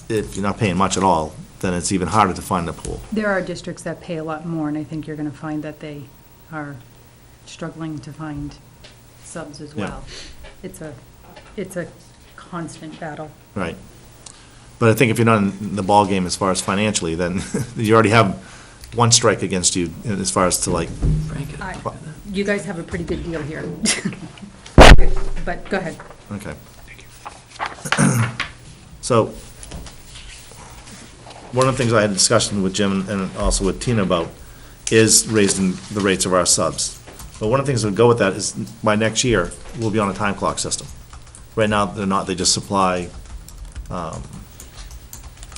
if you're not paying much at all, then it's even harder to find a pool. There are districts that pay a lot more, and I think you're gonna find that they are struggling to find subs as Yeah. well. It's a constant battle. Right. But I think if you're not in the ballgame as far as financially, then you already have one strike against you as far as to like, Frank, You guys have a pretty good deal here. But go ahead. okay. So, one of the things I had a discussion with Jim and also with Tina about is raising the rates of our subs. But one of the things that would go with that is by next year, we'll be on a time clock system. Right now, they're not, they just supply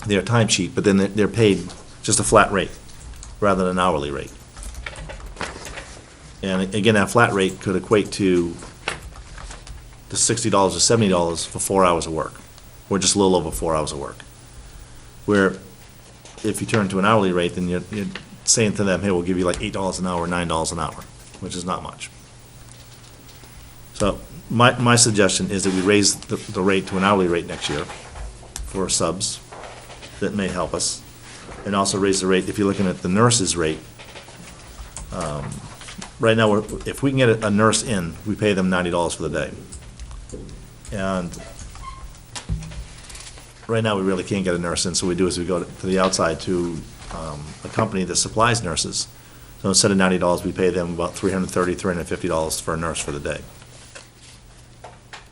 their timesheet, but then they're paid just a flat rate rather than an hourly rate. And again, that flat rate could equate to the $60 or $70 for 4 hours of work, or just a little over 4 hours of work. Where if you turn to an hourly rate, then you're saying to them, hey, we'll give you like $8 an hour, $9 an hour, which is not much. So my suggestion is that we raise the rate to an hourly rate next year for subs. That may help us. And also raise the rate, if you're looking at the nurses' rate, right now, if we can get a nurse in, we pay them $90 for the day. And right now, we really can't get a nurse in, so what we do is we go to the outside to a company that supplies nurses. So instead of $90, we pay them about $330, $350 for a nurse for the day.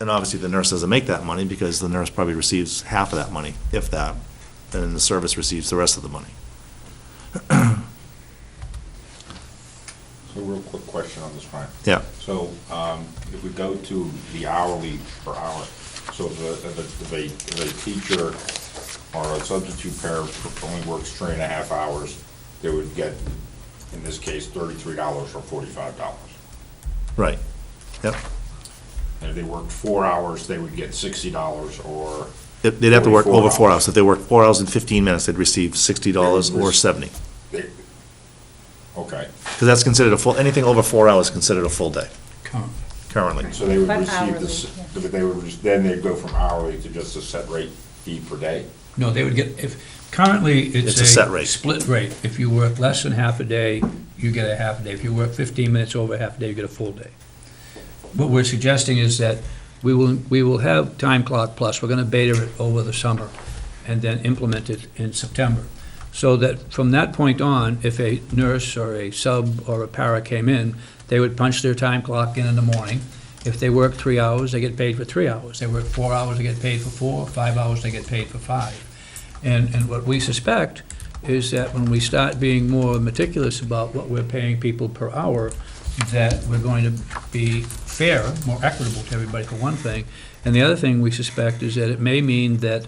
And obviously, the nurse doesn't make that money because the nurse probably receives half of that money, if that, and then the service receives the rest of the money. So real quick question on this, Brian. Yeah. So, if we go to the hourly per hour, so if a teacher or a substitute para only works 3.5 hours, they would get, in this case, $33 or $45. Right. Yep. And if they worked 4 hours, they would get $60 or. They'd have to work over 4 $44. hours. If they work 4 hours and 15 minutes, they'd receive $60 or 70. They- Okay, Because that's considered a full, anything over 4 hours is considered a full day currently. so they would But receive hourly, this, yeah. but they would, then they'd go from hourly to just a set rate fee per day? No, they would get, currently, It's a set rate. split rate. If you work less than half a day, you get a half a day. If you work 15 minutes over half a day, you get a full day. What we're suggesting is that we will have time clock plus. We're gonna beta it over the summer and then implement it in September. So that from that point on, if a nurse or a sub or a para came in, they would punch their time clock in the morning. If they work 3 hours, they get paid for 3 hours. They work 4 hours, they get paid for 4. 5 hours, they get paid for 5. And what we suspect is that when we start being more meticulous about what we're paying people per hour, that we're going to be fair, more equitable to everybody, for one thing. And the other thing we suspect is that it may mean that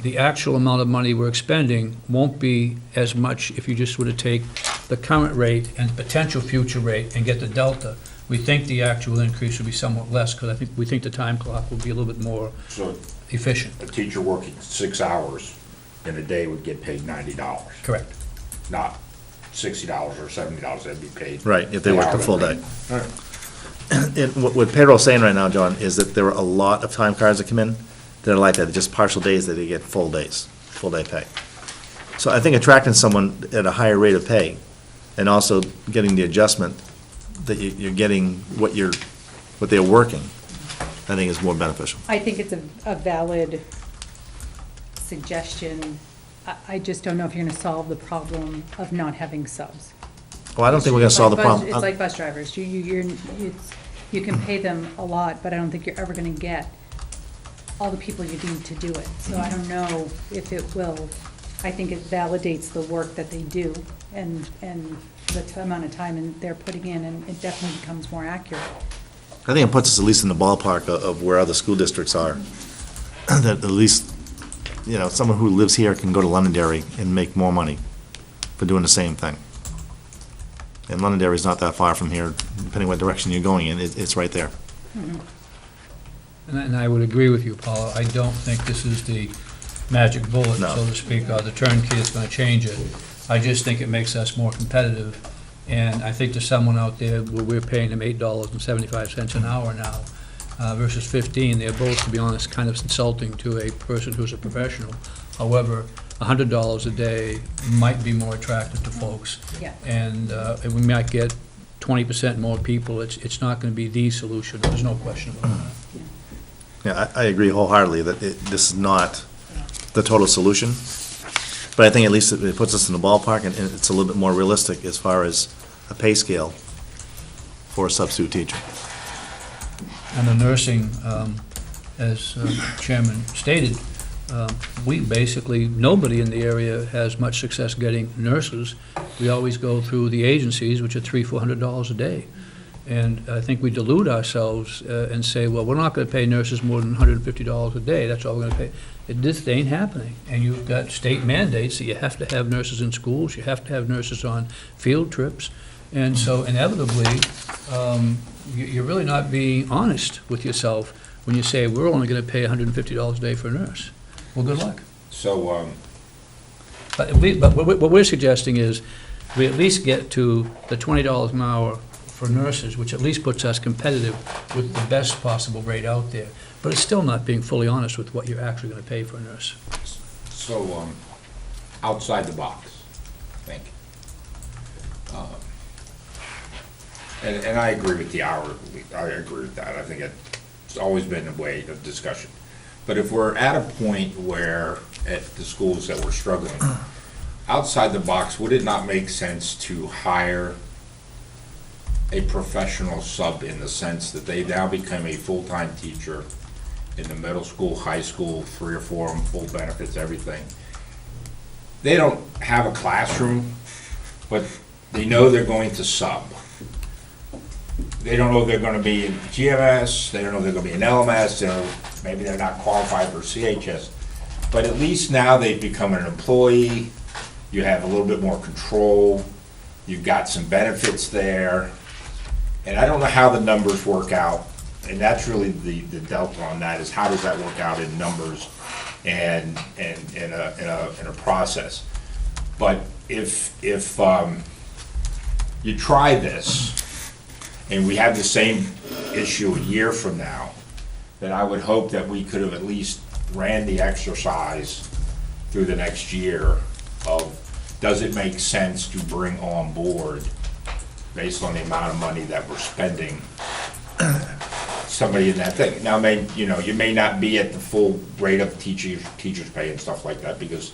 the actual amount of money we're expending won't be as much if you just were to take the current rate and potential future rate and get the delta. We think the actual increase will be somewhat less, because we think the time clock will be a little bit more So efficient. a teacher working 6 hours in a day would get paid $90, Correct. not $60 or $70, they'd be paid. Right, if they worked a hourly full rate. day. And what payroll's saying right now, John, is that there are a lot of time cards that come in that are like that, just partial days that they get full days, full day pay. So I think attracting someone at a higher rate of pay and also getting the adjustment that you're getting what they're working, I think is more beneficial. I think it's a valid suggestion. I just don't know if you're gonna solve the problem of not having subs. Well, I don't think we're gonna solve the problem. It's like bus drivers. You can pay them a lot, but I don't think you're ever gonna get all the people you need to do it. So I don't know if it will. I think it validates the work that they do and the amount of time they're putting in, and it definitely becomes more accurate. I think it puts us at least in the ballpark of where other school districts are. That at least, someone who lives here can go to Londonderry and make more money for doing the same thing. And Londonderry's not that far from here, depending what direction you're going in, it's right there. And I would agree with you, Paula. I don't think this is the magic bullet, No. so to speak, or the turnkey that's going to change it. I just think it makes us more competitive. And I think to someone out there, where we're paying them $8.75 an hour now versus 15, they're both, to be honest, kind of insulting to a person who's a professional. However, $100 a day might be more attractive to folks. Yeah. And we might get 20% more people. It's not going to be the solution. There's no question about that. Yeah, I agree wholeheartedly that this is not the total solution, but I think at least it puts us in the ballpark, and it's a little bit more realistic as far as a pay scale for a substitute teacher. And the nursing, as Chairman stated, we basically, nobody in the area has much success getting nurses. We always go through the agencies, which are $300-400 a day. And I think we delude ourselves and say, well, we're not going to pay nurses more than $150 a day. That's all we're going to pay. This ain't happening. And you've got state mandates that you have to have nurses in schools, you have to have nurses on field trips. And so inevitably, you're really not being honest with yourself when you say, we're only going to pay $150 a day for a nurse. Well, good luck. So, But what we're suggesting is, we at least get to the $20 an hour for nurses, which at least puts us competitive with the best possible rate out there. But it's still not being fully honest with what you're actually going to pay for a nurse. so outside the box, I think. And I agree with the hour, I agree with that. I think it's always been a way of discussion. But if we're at a point where, at the schools that we're struggling, outside the box, would it not make sense to hire a professional sub in the sense that they now become a full-time teacher in the middle school, high school, 3 or 4 of them, full benefits, everything? They don't have a classroom, but they know they're going to sub. they don't know they're gonna be in GMS, they don't know they're gonna be in LMS, maybe they're not qualified for CHS. But at least now they've become an employee, you have a little bit more control, you've got some benefits there. And I don't know how the numbers work out, and that's really the delta on that, is how does that work out in numbers and in a process. But if you try this, and we have the same issue a year from now, then I would hope that we could have at least ran the exercise through the next year of, does it make sense to bring on board, based on the amount of money that we're spending, somebody in that thing. Now, you may not be at the full rate of teachers pay and stuff like that, because,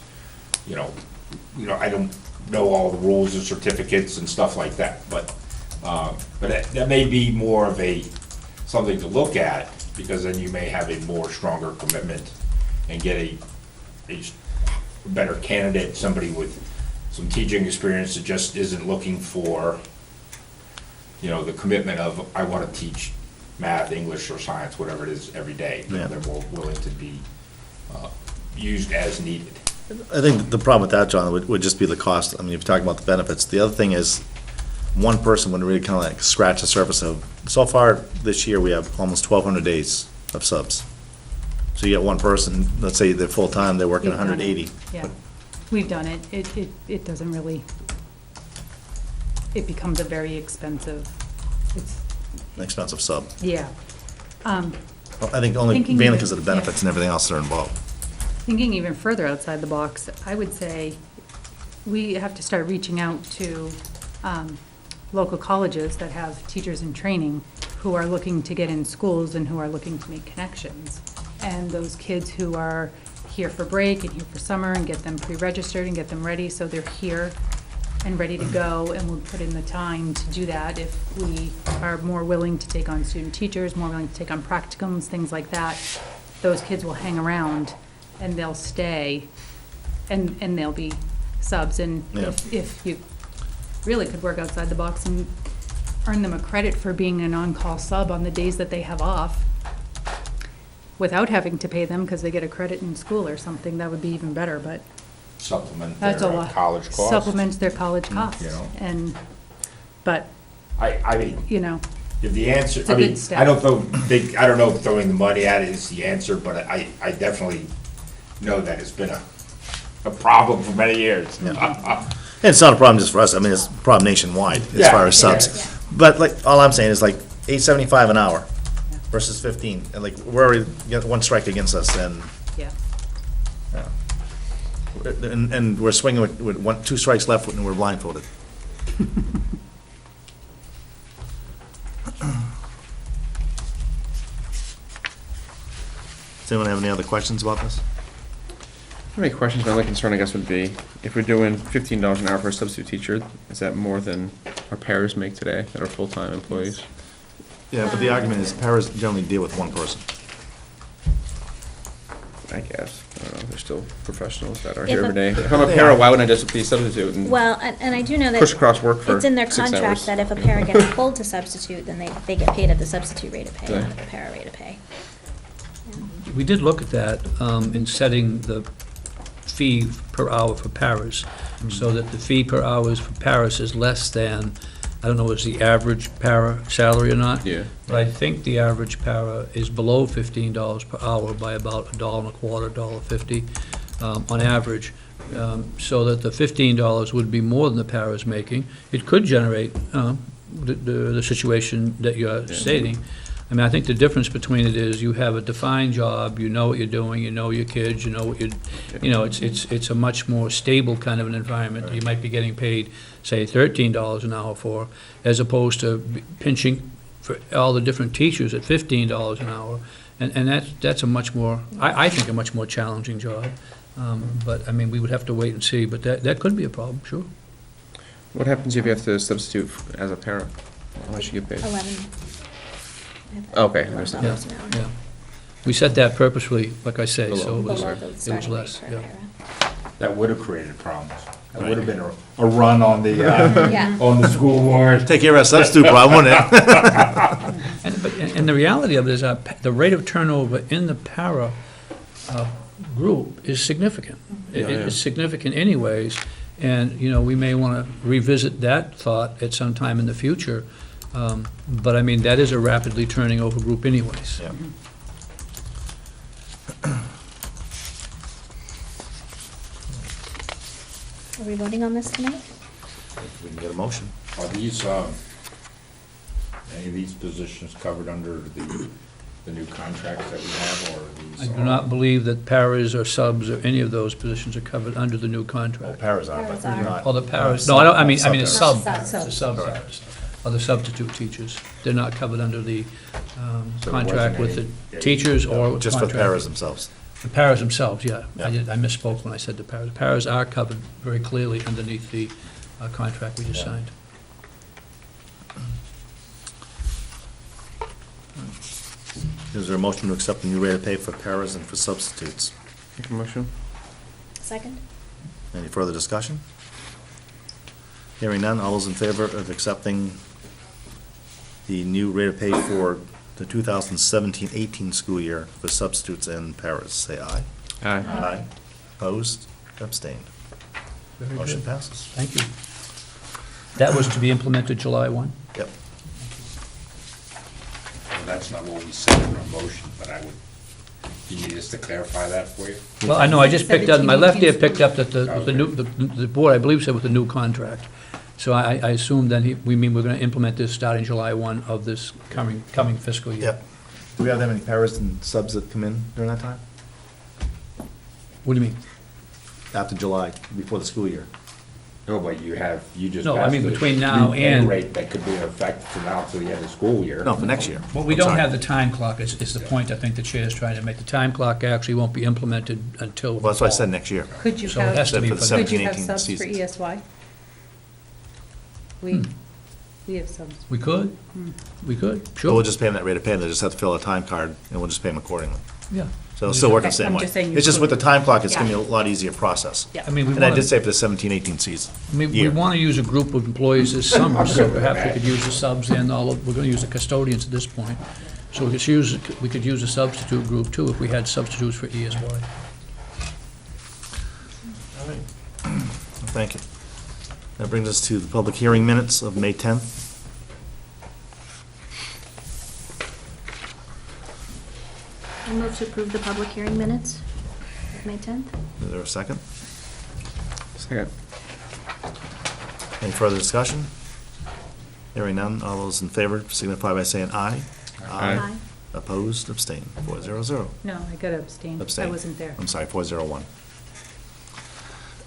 I don't know all the rules and certificates and stuff like that, but that may be more of something to look at, because then you may have a more stronger commitment and get a better candidate, somebody with some teaching experience that just isn't looking for, the commitment of, I want to teach math, English, or science, whatever it is, every day. Yeah. They're more willing to be used as needed. I think the problem with that, John, would just be the cost. I mean, if you're talking about the benefits, the other thing is, one person would really kind of like scratch the surface of, so far this year, we have almost 1,200 days of subs. So you get one person, let's say they're full-time, they're working We've done it. 180. Yeah, we've done it. It doesn't really, it becomes a very expensive, it's, An expensive sub. yeah. I think only Thinking mainly that- because of the benefits and everything else that are involved. Thinking even further outside the box, I would say we have to start reaching out to local colleges that have teachers in training who are looking to get in schools and who are looking to make connections. And those kids who are here for break and here for summer, and get them pre-registered and get them ready so they're here and ready to go, and we'll put in the time to do that if we are more willing to take on student teachers, more willing to take on practicums, things like that. Those kids will hang around and they'll stay and they'll be subs. And Yeah. if you really could work outside the box and earn them a credit for being an on-call sub on the days that they have off, without having to pay them because they get a credit in school or something, that would be even better, but Supplement that's a their lot. college costs. Supplements their college costs. you know. And, but, I mean, if the answer, It's a I mean, good step. I don't know if throwing the money at it is the answer, but I definitely know that it's been a problem for many years. And it's not a problem just for us, I mean, it's a problem nationwide as Yeah, far as subs. yeah. But like, all I'm saying is like $8.75 an hour versus 15, and like, we're already get one strike against us, and, yeah. and we're swinging with two strikes left and we're blindfolded. Does anyone have any other questions about this? How many questions? My only concern, I guess, would be if we're doing $15 an hour for a substitute teacher, is that more than our paras make today that are full-time employees? Yeah, but the argument is paras generally deal with one person. I guess. I don't know. They're still professionals that are If here a- every day. If I'm a para, why wouldn't I just be a substitute and Well, and I do know that. push across work for It's in their 6 hours? contract that if a para gets pulled to substitute, then they get paid at the substitute rate of pay, Okay. not at the para rate of pay. We did look at that in setting the fee per hour for paras, so that the fee per hours for paras is less than, I don't know, is the average para salary or not? Yeah. But I think the average para is below $15 per hour by about $1.25, $1.50 on average, so that the $15 would be more than the para is making. It could generate the situation that you're stating. I mean, I think the difference between it is you have a defined job, you know what you're doing, you know your kids, you know what it's a much more stable kind of an environment. You might be getting paid, say, $13 an hour for, as opposed to pinching for all the different teachers at $15 an hour. And that's a much more, I think, a much more challenging job. But, I mean, we would have to wait and see, but that could be a problem, sure. What happens if you have to substitute as a para? How much you get paid? 11. Okay, $11 understand. an hour. Yeah. We set that purposefully, like I say, so it was Below the starting rate less, for a yeah. para. That would have created problems. That would have been a run on the, Yeah. on the school board. Take care of our substitute problem, wouldn't it? And the reality of it is, the rate of turnover in the para group is significant. It's significant anyways, and, you know, we may want to revisit that thought at some time in the future. But I mean, that is a rapidly turning over group anyways. Yeah. Are we voting on this tonight? We can get a motion. Are these, any of these positions covered under the new contracts that we have, or are these? I do not believe that paras or subs or any of those positions are covered under the new Well, contract. paras are, but Paras are. not. Oh, the paras, no, I mean, the sub, Subs. the subs, Correct. or the substitute teachers. They're not covered under the So there contract with wasn't the any- teachers or with the Just for contract. paras themselves. The paras themselves, yeah. Yeah. I misspoke when I said the paras. The paras are covered very clearly underneath the contract we just Yeah. signed. Is there a motion to accept the new rate of pay for paras and for substitutes? Make a motion. Second? Any further discussion? Hearing none, all those in favor of accepting the new rate of pay for the 2017-18 school year for substitutes and paras, say aye. Aye. Aye. Opposed? Abstained. Very Motion good. passes. Thank you. That was to be implemented July 1? Yep. Well, that's not what we said in our motion, but I would, you need us to clarify that for you? Well, I know, I just picked up, my left ear 17, picked up that the new, the board, I believe, said with the new contract. So I assume then we mean we're gonna implement this starting July 1 of this coming fiscal year. Yep. Do we have that many paras and subs that come in during that time? What do you mean? After July, before the school year? No, but you just. No, I passed mean the between now new pay and- rate that could be in effect from now till the end of school year. No, for next year. Well, we I'm don't sorry. have the time clock, is the point I think the chair is trying to make. The time clock actually won't be implemented until. Well, that's why I said next year. Could you So it has have, to be For the for the- could you have 17-18 subs for season. ESY? We have subs. We could, we could, But sure. we'll just pay them that rate of pay, they just have to fill a time card, and we'll just pay them accordingly. Yeah. So it'll still work the Okay, same I'm way. just saying you It's just with the could. time clock, it's gonna be a Yeah. lot easier process. Yeah. I mean, we And I want did to, say for the 17-18 season. I mean, we year. want to use a group of employees this summer, so perhaps we could use the subs and all of, we're going to use the custodians at this point. So we could use a substitute group too, if we had substitutes for ESY. All right. Thank you. That brings us to the public hearing minutes of May 10th. I move to approve the public hearing minutes of May 10th. Is there a second? Second. Any further discussion? Hearing none, all those in favor signify by saying aye. Aye. Opposed, abstained, 400. No, I gotta abstain. I Abstain. wasn't there. I'm sorry, 401.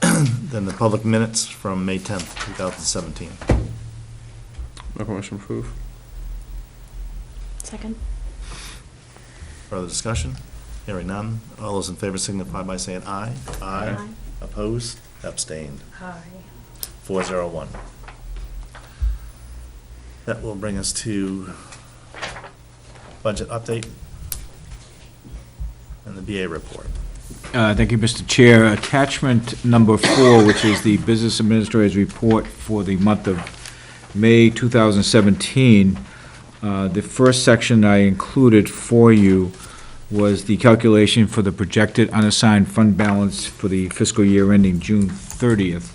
Then the public minutes from May 10th, 2017. Make a motion approve. Second? Further discussion? Hearing none, all those in favor signify by saying aye. Aye. Opposed, abstained, Aye. 401. That will bring us to budget update and the BA report. Thank you, Mr. Chair. Attachment number 4, which is the Business Administrator's Report for the month of May 2017. The first section I included for you was the calculation for the projected unassigned fund balance for the fiscal year ending June 30th.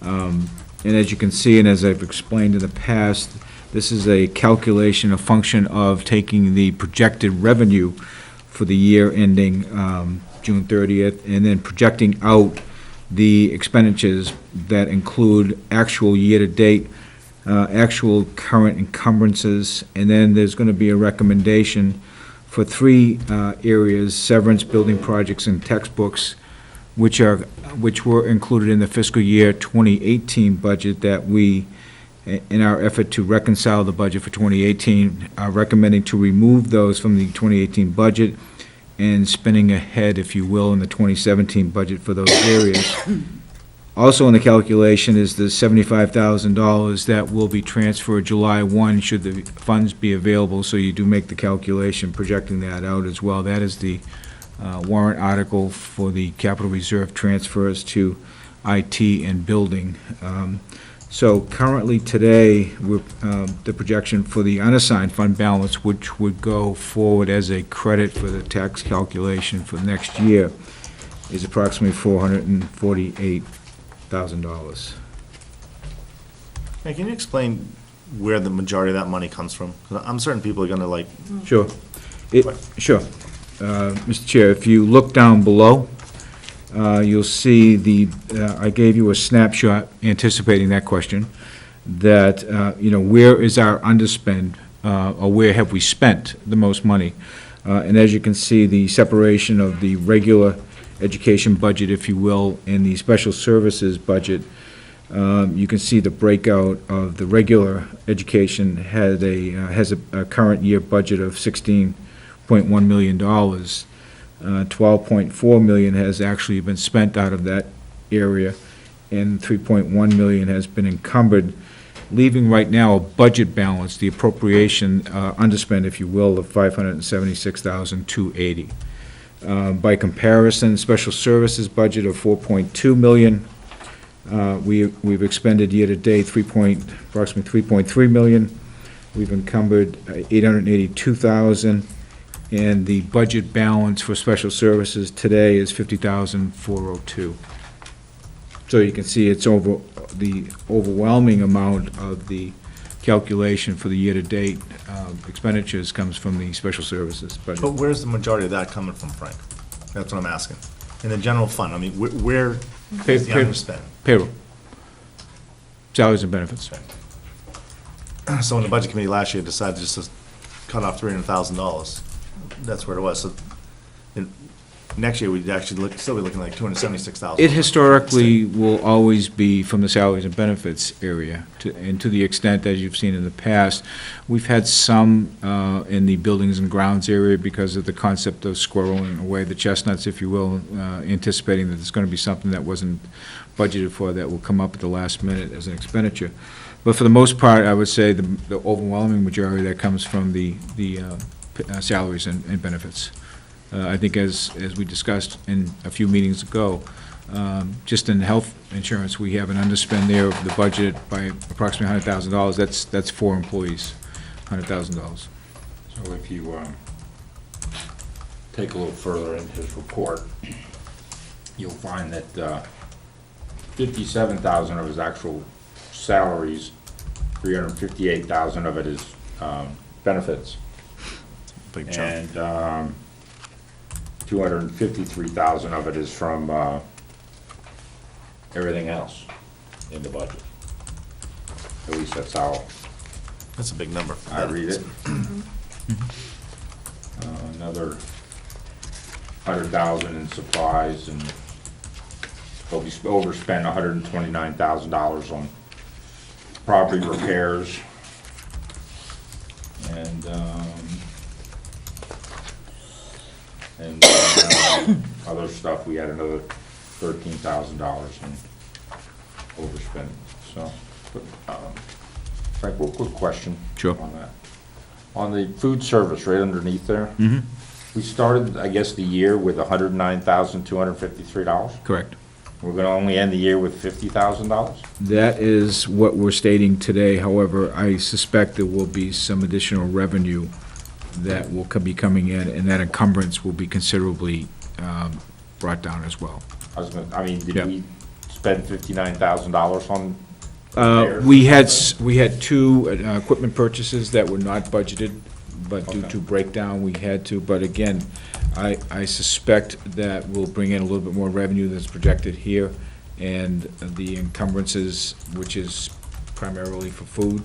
And as you can see, and as I've explained in the past, this is a calculation, a function of taking the projected revenue for the year ending June 30th, and then projecting out the expenditures that include actual year-to-date, actual current encumbrances, and then there's going to be a recommendation for 3 areas: severance, building projects, and textbooks, which were included in the fiscal year 2018 budget that we, in our effort to reconcile the budget for 2018, are recommending to remove those from the 2018 budget and spending ahead, if you will, in the 2017 budget for those areas. Also in the calculation is the $75,000 that will be transferred July 1, should the funds be available, so you do make the calculation projecting that out as well. That is the warrant article for the capital reserve transfers to IT and building. So currently today, the projection for the unassigned fund balance, which would go forward as a credit for the tax calculation for next year, is approximately $448,000. Hey, can you explain where the majority of that money comes from? 'Cause I'm certain people are gonna like, Sure. Sure. Mr. Chair, if you look down below, you'll see I gave you a snapshot anticipating that question, that, where is our underspend, or where have we spent the most money? And as you can see, the separation of the regular education budget, if you will, and the special services budget, you can see the breakout of the regular education has a current year budget of $16.1 million. $12.4 million has actually been spent out of that area, and $3.1 million has been encumbered, leaving right now a budget balance, the appropriation underspend, if you will, of $576,280. By comparison, special services budget of $4.2 million. We've expended year-to-date approximately $3.3 million. We've encumbered $882,000, and the budget balance for special services today is $50,402. So you can see it's over the overwhelming amount of the calculation for the year-to-date expenditures comes from the special services budget. but where's the majority of that coming from, Frank? That's what I'm asking. In the general fund, I mean, where is the underspend? Payroll. Salaries and benefits. So when the budget committee last year decided just to cut off $300,000, that's where it was. So next year, we'd actually still be looking like $276,000. It historically will always be from the salaries and benefits area, and to the extent, as you've seen in the past, we've had some in the buildings and grounds area because of the concept of squirreling away the chestnuts, if you will, anticipating that there's going to be something that wasn't budgeted for that will come up at the last minute as an expenditure. But for the most part, I would say the overwhelming majority that comes from the salaries and benefits. I think as we discussed in a few meetings ago, just in health insurance, we have an underspend there of the budget by approximately $100,000. That's 4 employees, $100,000. So if you take a little further into his report, you'll find that $57,000 of his actual salaries, $358,000 of it is benefits. Big chunk. And $253,000 of it is from everything else in the budget. At least that's how That's a big number. I read it. Another $100,000 in supplies, and they'll be overspent $129,000 on property repairs. And other stuff, we had another $13,000 in overspend. So, Frank, quick question. Sure. On that. On the food service, right underneath there, Mm-hmm. we started, I guess, the year with $109,253. Correct. We're gonna only end the year with $50,000? That is what we're stating today. However, I suspect there will be some additional revenue that will be coming in, and that encumbrance will be considerably brought down as well. Did Yeah. we spend $59,000 on? We had 2 equipment purchases that were not budgeted, but due Okay. to breakdown, we had to. But again, I suspect that we'll bring in a little bit more revenue that's projected here, and the encumbrances, which is primarily for food,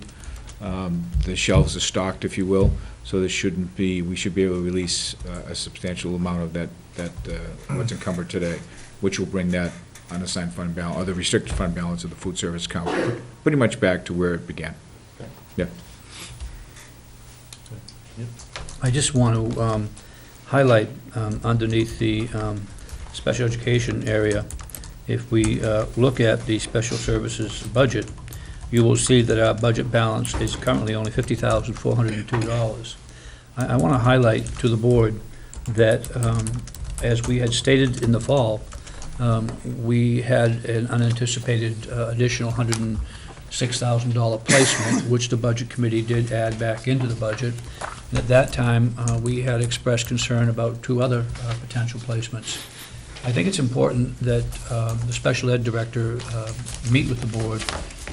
the shelves are stocked, if you will, so we should be able to release a substantial amount of that what's encumbered today, which will bring that unassigned fund balance, or the restricted fund balance of the food service account pretty much back to where it began. Yeah. I just want to highlight underneath the special education area, if we look at the special services budget, you will see that our budget balance is currently only $50,402. I want to highlight to the board that, as we had stated in the fall, we had an unanticipated additional $106,000 placement, which the Budget Committee did add back into the budget. And at that time, we had expressed concern about two other potential placements. I think it's important that the special ed director meet with the board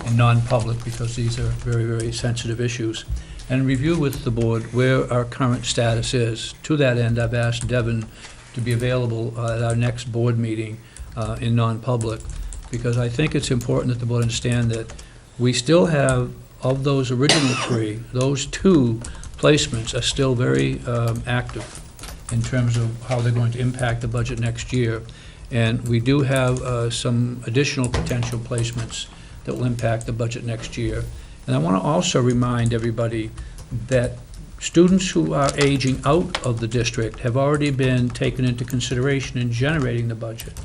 in non-public, because these are very, very sensitive issues, and review with the board where our current status is. To that end, I've asked Devin to be available at our next board meeting in non-public, because I think it's important that the board understand that we still have, of those original three, those two placements are still very active in terms of how they're going to impact the budget next year. And we do have some additional potential placements that will impact the budget next year. And I want to also remind everybody that students who are aging out of the district have already been taken into consideration in generating the budget.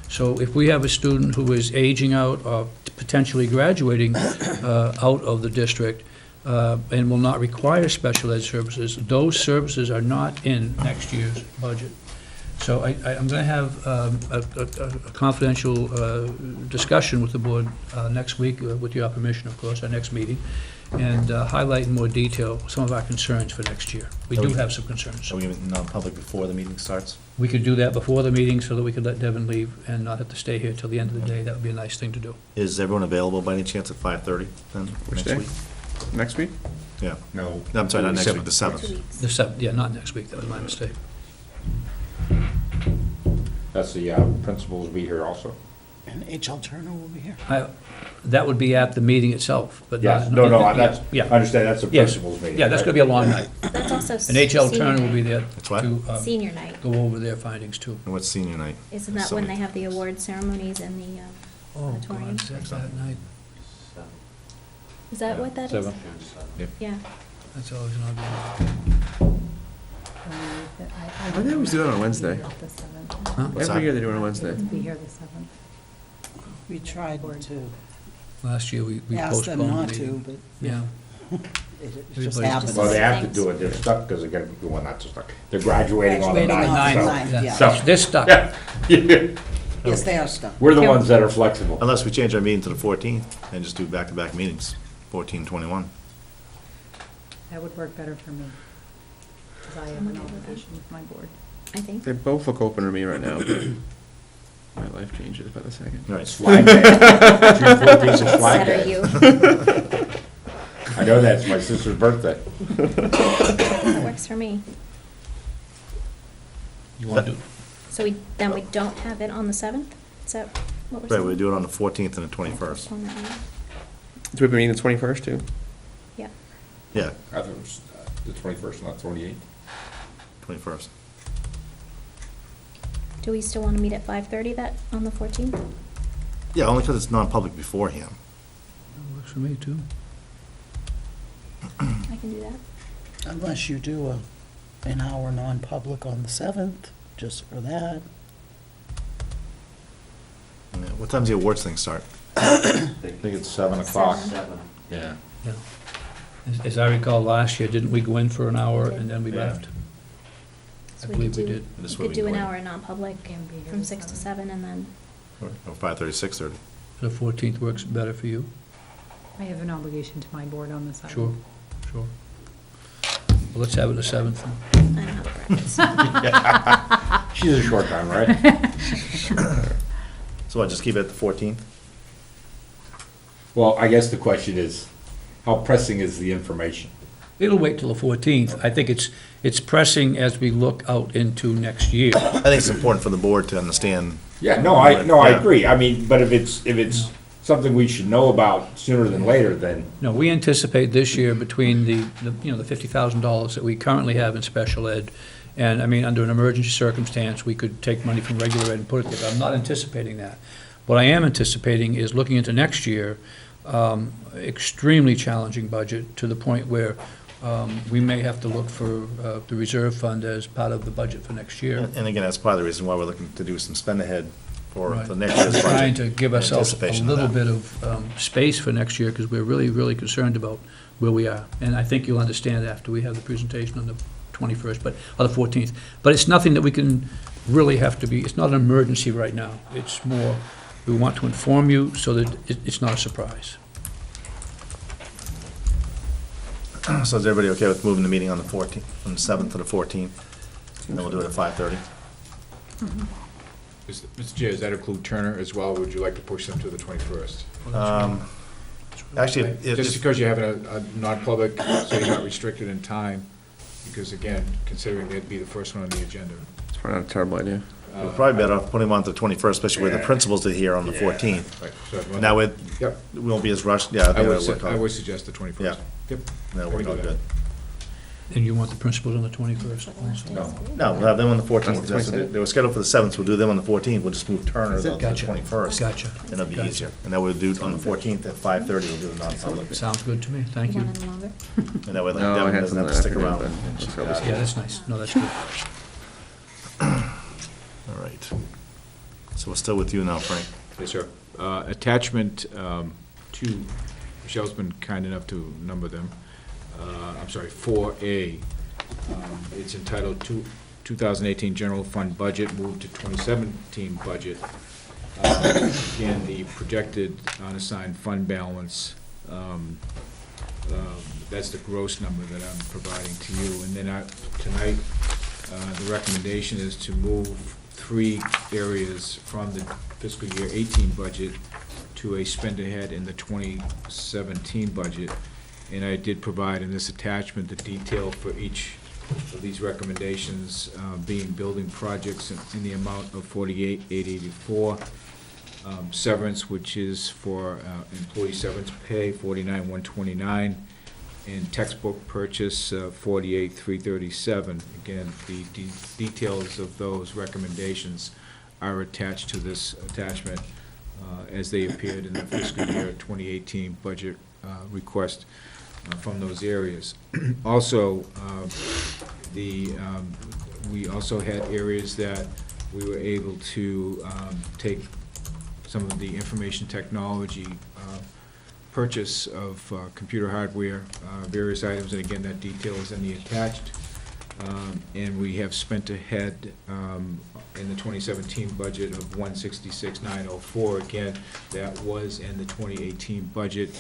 So if we have a student who is aging out or potentially graduating out of the district, and will not require special ed services, those services are not in next year's budget. So I'm going to have a confidential discussion with the board next week, with your permission, of course, our next meeting, and highlight in more detail some of our concerns for next year. We do have some concerns. Are we going to be non-public before the meeting starts? We could do that before the meeting so that we could let Devin leave and not have to stay here till the end of the day. That would be a nice thing to do. Is everyone available by any chance at 5:30 then, Which next day? week? Next week? Yeah. No. No, I'm sorry, not next week, the 2 7th. weeks. The 7th, yeah, not next week, that was my mistake. That's the principals be here also. And H.L. Turner will be here. That would be at the meeting itself, but Yeah, not. no, that's, I Yeah, understand, that's the Yes. principals meeting. yeah, that's gonna be a long night. That's also And H.L. senior Turner will night. be there It's what? to Senior night. go over their findings too. And what's senior night? Isn't that when they have the award ceremonies and the Oh, auditorium? God, that's that night. Is that what that is? 7. Yeah. That's always an odd Why do they always do that on Wednesday? one. Huh? What's Every that? year they do it on Wednesday. Be here the 7th. We tried to Last year, we ask them postponed not the to, meeting. but Yeah, it just Everybody's happened. Well, they have to Things. do it, they're stuck, because they're gonna, well, not so stuck, they're graduating on the Graduating on the 9th, ninth. yeah. Yeah. so. They're stuck. Yeah. Yes, they are stuck. We're the Kim- ones that are flexible. Unless we change our meeting to the 14th and just do back-to-back meetings, 14, 21. That would work better for me, because I have an obligation with my board. I think. They both look open to me right now. but My life changes by the second. All It's right. Flag Day. June 14th is Flag Set are Day. you? I know that, it's my sister's birthday. Works for me. You want to do, So then we don't have it on the 7th? Is that what we're saying? Right, we do it on the 14th and the 21st. Postpone that meeting? Do we have a meeting the 21st too? Yeah. Yeah, I thought it was the 21st, not 28th. 21st. Do we still want to meet at 5:30 on the 14th? Yeah, only because it's non-public beforehand. works for me too. I can do that. Unless you do an hour non-public on the 7th, just for that. Yeah, what time's the awards thing start? I think it's 7 o'clock. 7. Yeah. Yeah. As I recall, last year, didn't we go in for an hour and then we Yeah. left? So I we could believe we do, did. This is we what could we do can an go in. hour non-public Can be here from at 6 to 7. 7 and then, Or 5:30, 6:30. The 14th works better for you? I have an obligation to my board on the 7th. Sure, sure. Well, let's have it the 7th. I don't have breakfast. She's a short time, right? So what, just keep it at the 14th? Well, I guess the question is, how pressing is the information? It'll wait till the 14th. I think it's pressing as we look out into next year. I think it's important for the board to understand. Yeah, no, I Yeah. agree. I mean, but if it's something we should know about sooner than later, then, No, we anticipate this year between the $50,000 that we currently have in special ed, and, I mean, under an emergency circumstance, we could take money from regular ed and put it there. I'm not anticipating that. What I am anticipating is looking into next year, extremely challenging budget to the point where we may have to look for the reserve fund as part of the budget for next year. And again, that's part of the reason why we're looking to do some spend ahead for Right. the next year's budget. Trying to give in ourselves a anticipation of little that. bit of space for next year, because we're really, really concerned about where we are. And I think you'll understand after we have the presentation on the 21st, or the 14th. But it's nothing that we can really have to be, it's not an emergency right now. It's more, we want to inform you so that it's not a surprise. So is everybody okay with moving the meeting on the 14th, from the 7th to the 14th? And then we'll do it at 5:30? Mr. Chair, does that include Turner as well? Would you like to push them to the 21st? Actually, Just because you're having a non-public, so you're not restricted in time, because again, considering they'd be the first one on the agenda. It's probably not a terrible idea. we're probably better off putting them on to the 21st, especially where the principals are here on the 14th. Right, so- Now, it Yep. won't be as rushed, yeah, I I think would, that'll work I out. would suggest the 21st. Yep. That'll work we do out that. good. And you want the principals on the 21st also? No, we'll have them on the 14th. That's the They were scheduled for the 7th, we'll do them on the 14th, we'll just move Turner to the Gotcha. 21st. Gotcha. And it'll be Gotcha. easier. And then we'll do, on the 14th at 5:30, we'll do the non-public. Sounds good to me, thank you. One any longer? And that way, like, No, I Devin had doesn't have to something stick that around. afternoon, and but she let's can go with ask. Yeah, that's nice, no, that's good. All right. So we're still with you now, Frank. Yes, sir. Attachment 2, Michelle's been kind enough to number them. I'm sorry, 4A. It's entitled 2018 General Fund Budget, moved to 2017 Budget. Again, the projected unassigned fund balance, that's the gross number that I'm providing to you. And then tonight, the recommendation is to move 3 areas from the fiscal year 18 budget to a spend ahead in the 2017 budget. And I did provide in this attachment the detail for each of these recommendations, being building projects in the amount of $48,884. Severance, which is for employee severance pay, $49,129. And textbook purchase, $48,337. Again, the details of those recommendations are attached to this attachment as they appeared in the fiscal year 2018 budget request from those areas. Also, we also had areas that we were able to take some of the information technology purchase of computer hardware, various items, and again, that detail is in the attached. And we have spent ahead in the 2017 budget of $166,904. Again, that was in the 2018 budget.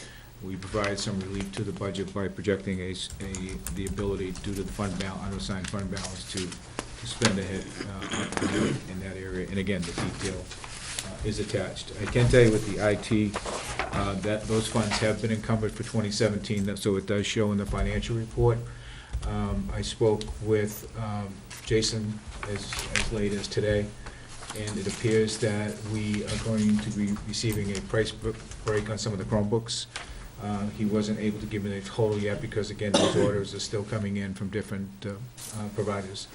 We provided some relief to the budget by projecting the ability, due to the unassigned fund balance, to spend ahead in that area. And again, the detail is attached. I can tell you with the IT, that those funds have been encumbered for 2017, so it does show in the financial report. I spoke with Jason as late as today, and it appears that we are going to be receiving a price break on some of the Chromebooks. He wasn't able to give me the total yet because, again, those orders are still coming in from different providers.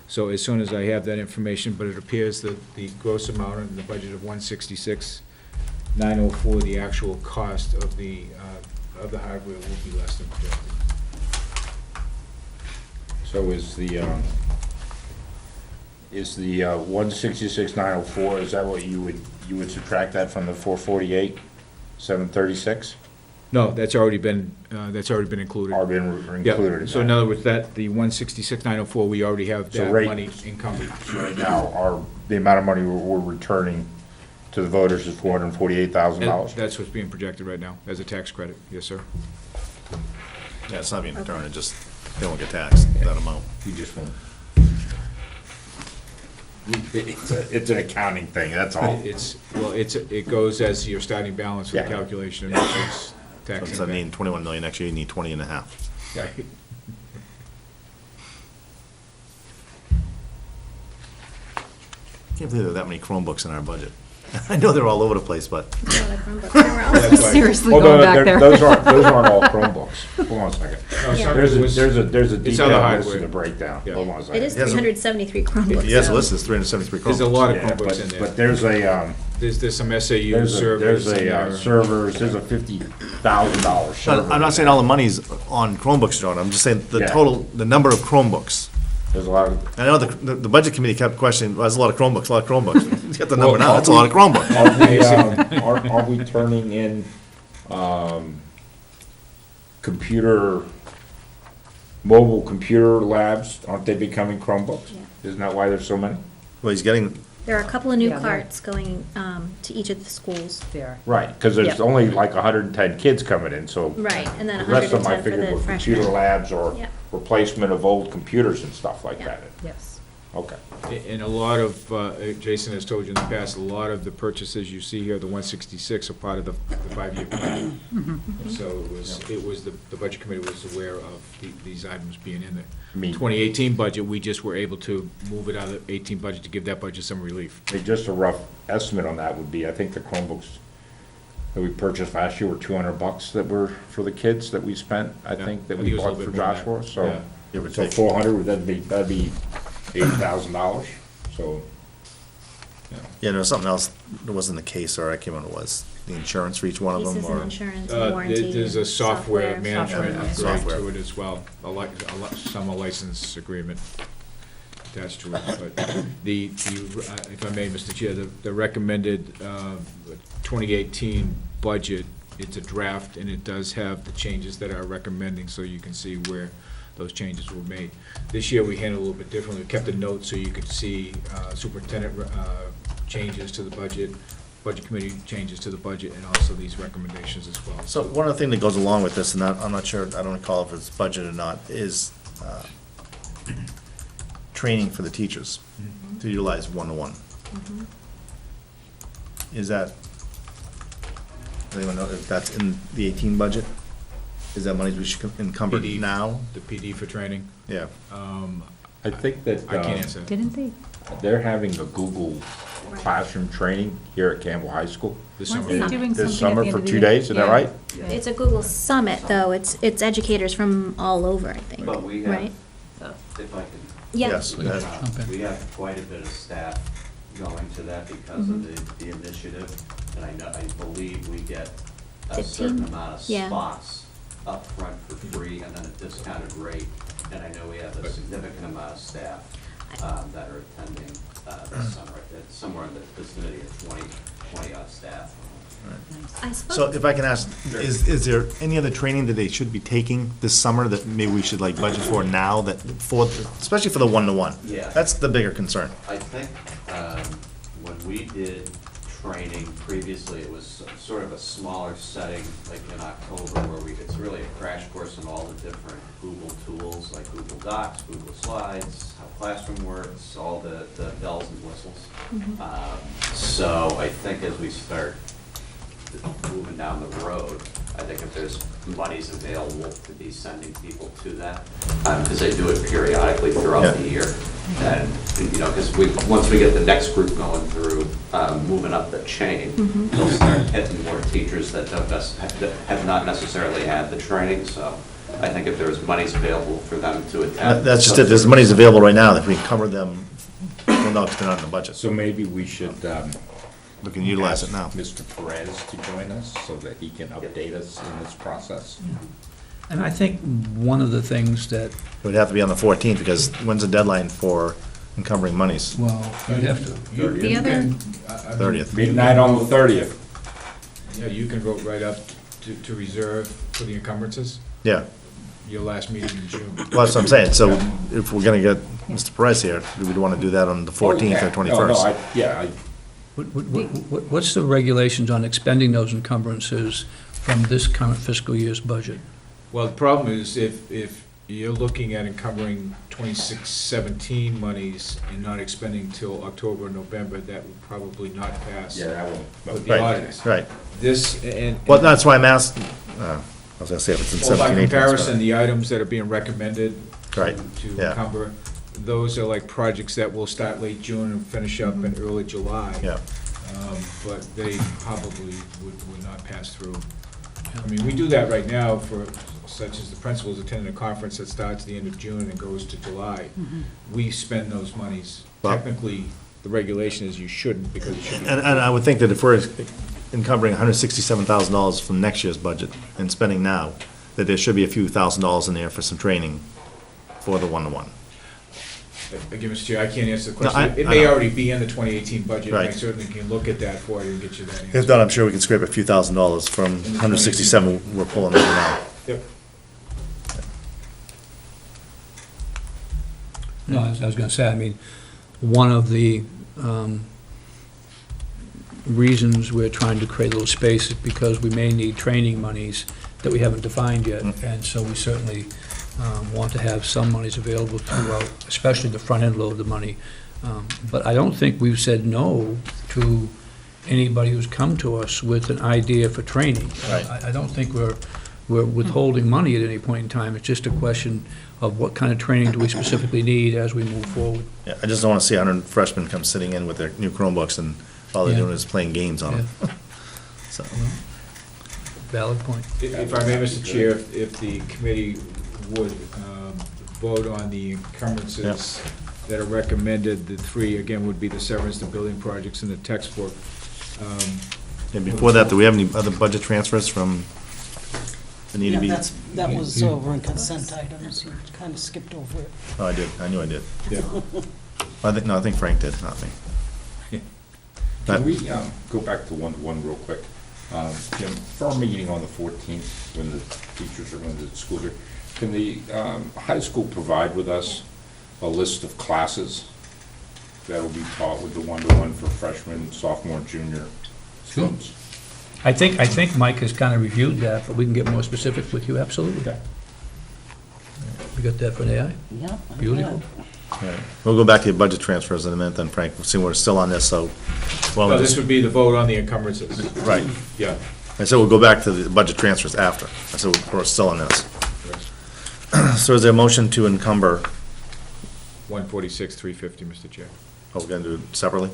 So as soon as I have that information, but it appears that the gross amount in the budget of $166,904, the actual cost of the hardware will be less than projected. So is the 166,904, is that what you would subtract that from the 448,736? No, that's already been included. Are been Yeah, included in so in that? other words, the 166,904, we already have So that right- money encumbered. So right now, the amount of money we're returning to the voters is $448,000. And that's what's being projected right now as a tax credit. Yes, sir. Yeah, it's not being returned, it just, they won't get taxed, that amount. You just won't. It's an accounting thing, that's all. It goes as your starting balance for the Yeah. calculation, and it's So tax instead of needing impact. 21 million next year, you need 20 and a half. Yeah. Can't believe there are that many Chromebooks in our budget. I know they're all over the place, but A lot of Chromebooks somewhere else. That's why- Seriously Hold going on, back there. Those aren't all Chromebooks. Hold on a second. No, some There's of it was- a It's other detailed list hardware. of the breakdown. Yeah. Hold on a second. It is Yes. 373 Chromebooks. yes, so- the list is 373 Chromebooks. There's a lot of Yeah, Chromebooks in there. But there's a, There's some SAU there's servers. a in there. servers, there's a $50,000 server. I'm not saying all the money's on Chromebooks, John, I'm just saying the Yeah. total, the number of Chromebooks. There's a lot of, I know the budget committee kept questioning, well, there's a lot of Chromebooks, a lot of Chromebooks. Get the number now, that's a lot of Chromebooks. are we turning in, computer mobile computer labs, aren't they becoming Chromebooks? Yeah. Isn't that why there's so many? Well, he's getting, There are a couple of new Yeah, they're- carts going to each of the schools. There. Right, because there's Yep. only like 110 kids coming in, so. Right, and then The rest of them, I 110 for figured, the were freshmen. computer labs or Yep. replacement of old computers and stuff like Yeah. that. Yes. Okay. And a lot of, Jason has told you in the past, a lot of the purchases you see here, the 166, are part of the 5-year plan. So it was, the budget committee was aware of these items being in I mean- the 2018 budget. We just were able to move it out of the 18 budget to give that budget some relief. Hey, just a rough estimate on that would be, I think the Chromebooks that we purchased last year were $200 that were for the kids that we spent, I Yeah, think, that I we think it was a bought little for bit more Josh than for that. us, so. Yeah. Give or So take. 400, that'd be $8,000, so. yeah, there was something else that wasn't the case, or I can't remember what it was, the insurance for each one of them, Pieces or? and insurance and warranty. There's a software management Software. upgrade Software. to it as well, some license agreement attached to it. But if I may, Mr. Chair, the recommended 2018 budget, it's a draft, and it does have the changes that are recommending, so you can see where those changes were made. This year, we handled it a little bit differently. We kept a note so you could see superintendent changes to the budget, budget committee changes to the budget, and also these recommendations as well. So one of the things that goes along with this, and I'm not sure, I don't recall if it's budget or not, is training for the teachers to utilize one-to-one. Is that, does anyone know if that's in the 18 budget? Is that money we should encumber PD. now? The PD for training, Yeah. I think that. I can't answer. Didn't they? They're having a Google Classroom training here at Campbell High School This Weren't summer. they doing this something at summer the end for of the 2 year? days, is that Yeah. right? It's a Google Summit, though. It's educators from all over, I think, But we have, right? if I can, Yeah. Yes. go ahead. Okay. we have quite a bit of staff going to that because of Mm-hmm. the initiative. And I believe we get a 15? certain amount of Yeah. spots up front for free and then a discounted rate. And I know we have a significant amount of staff that are attending this summer. It's somewhere in the vicinity of 20 odd staff. I suppose. So if I can ask, is there any other training that they should be taking this summer that maybe we should like budget for now, that for, especially for the one-to-one? Yeah. That's the bigger concern. I think when we did training previously, it was sort of a smaller setting, like in October, where it's really a crash course in all the different Google tools, like Google Docs, Google Slides, how Classroom works, all the bells and whistles. So I think as we start moving down the road, I think if there's monies available to be sending people to that, because they do it periodically throughout the year. And, you know, because once we get the next group going through, moving up the chain, they'll start hitting more teachers that have not necessarily had the training, so I think if there's monies available for them to attend. That's just it, there's money's available right now, if we cover them, well, no, it's not in the budget, so So maybe we should. we can utilize it ask now. Mr. Perez to join us so that he can update us in this process. And I think one of the things that, It would have to be on the 14th, because when's the deadline for encumbering monies? well, you'd have to, The other, 30th. Midnight on the 30th. Yeah, you can vote right up to reserve for the encumbrances, Yeah, your last meeting in June. well, that's what I'm saying, so if we're gonna get Mr. Perez here, we'd wanna do that on the 14th or 21st. what's the regulations on expending those encumbrances from this current fiscal year's budget? Well, the problem is if you're looking at encumbering 26-17 monies and not expending till October, November, that would probably not pass. Yeah, that won't. With the Right, auditors. right. This, and. Well, that's why I'm asking, I was gonna say if it's in Well, by 17, 18. comparison, the items that are being recommended Right, to yeah. encumber, those are like projects that will start late June and finish up in early July. Yeah, But they probably would not pass through. I mean, we do that right now for, such as the principals attending a conference that starts the end of June and goes to July. We spend those monies. Well- Technically, the regulation is you shouldn't, because it should be. and I would think that if we're encumbering $167,000 from next year's budget and spending now, that there should be a few $1,000s in there for some training for the one-to-one. Again, Mr. Chair, I can't answer the No, question. It I may know. already be in the 2018 budget, and I Right. certainly can look at that for you and get you that answer. If not, I'm sure we can scrape a few $1,000s from 167 we're pulling over now. Yep. No, I was gonna say, I mean, one of the reasons we're trying to create a little space is because we may need training monies that we haven't defined yet, and so we certainly want to have some monies available throughout, especially the front-end load of the money. But I don't think we've said no to anybody who's come to us with an idea for training. Right. I don't think we're withholding money at any point in time. It's just a question of what kind of training do we specifically need as we move forward. Yeah, I just don't want to see 100 freshmen come sitting in with their new Chromebooks and all they're Yeah. doing is playing games on them. So, Valid point. If I may, Mr. Chair, if the committee would vote on the encumbrances that are recommended, the three, again, would be the severance, the building projects, and the textbook. and before that, do we have any other budget transfers from, that need to be? That was over in consent items, you kind of skipped over it. Oh, I did, I knew I did. Yeah. I think Frank did, not me. Can we go back to one real quick? Jim, for our meeting on the 14th, when the teachers are going to the school here, can the high school provide with us a list of classes that will be taught with the one-to-one for freshmen, sophomore, junior students? I think Mike has kind of reviewed that, but we can get more specific with you, absolutely. Okay. You got that for an AI? Yeah. Beautiful. All right. We'll go back to the budget transfers in a minute then, Frank. We'll see we're still on this, so. well, No, this would be the vote on the encumbrances. Right. Yeah. I said we'll go back to the budget transfers after. I said we're still on this. So is there a motion to encumber, 146, 350, Mr. Chair. oh, we're gonna do it separately?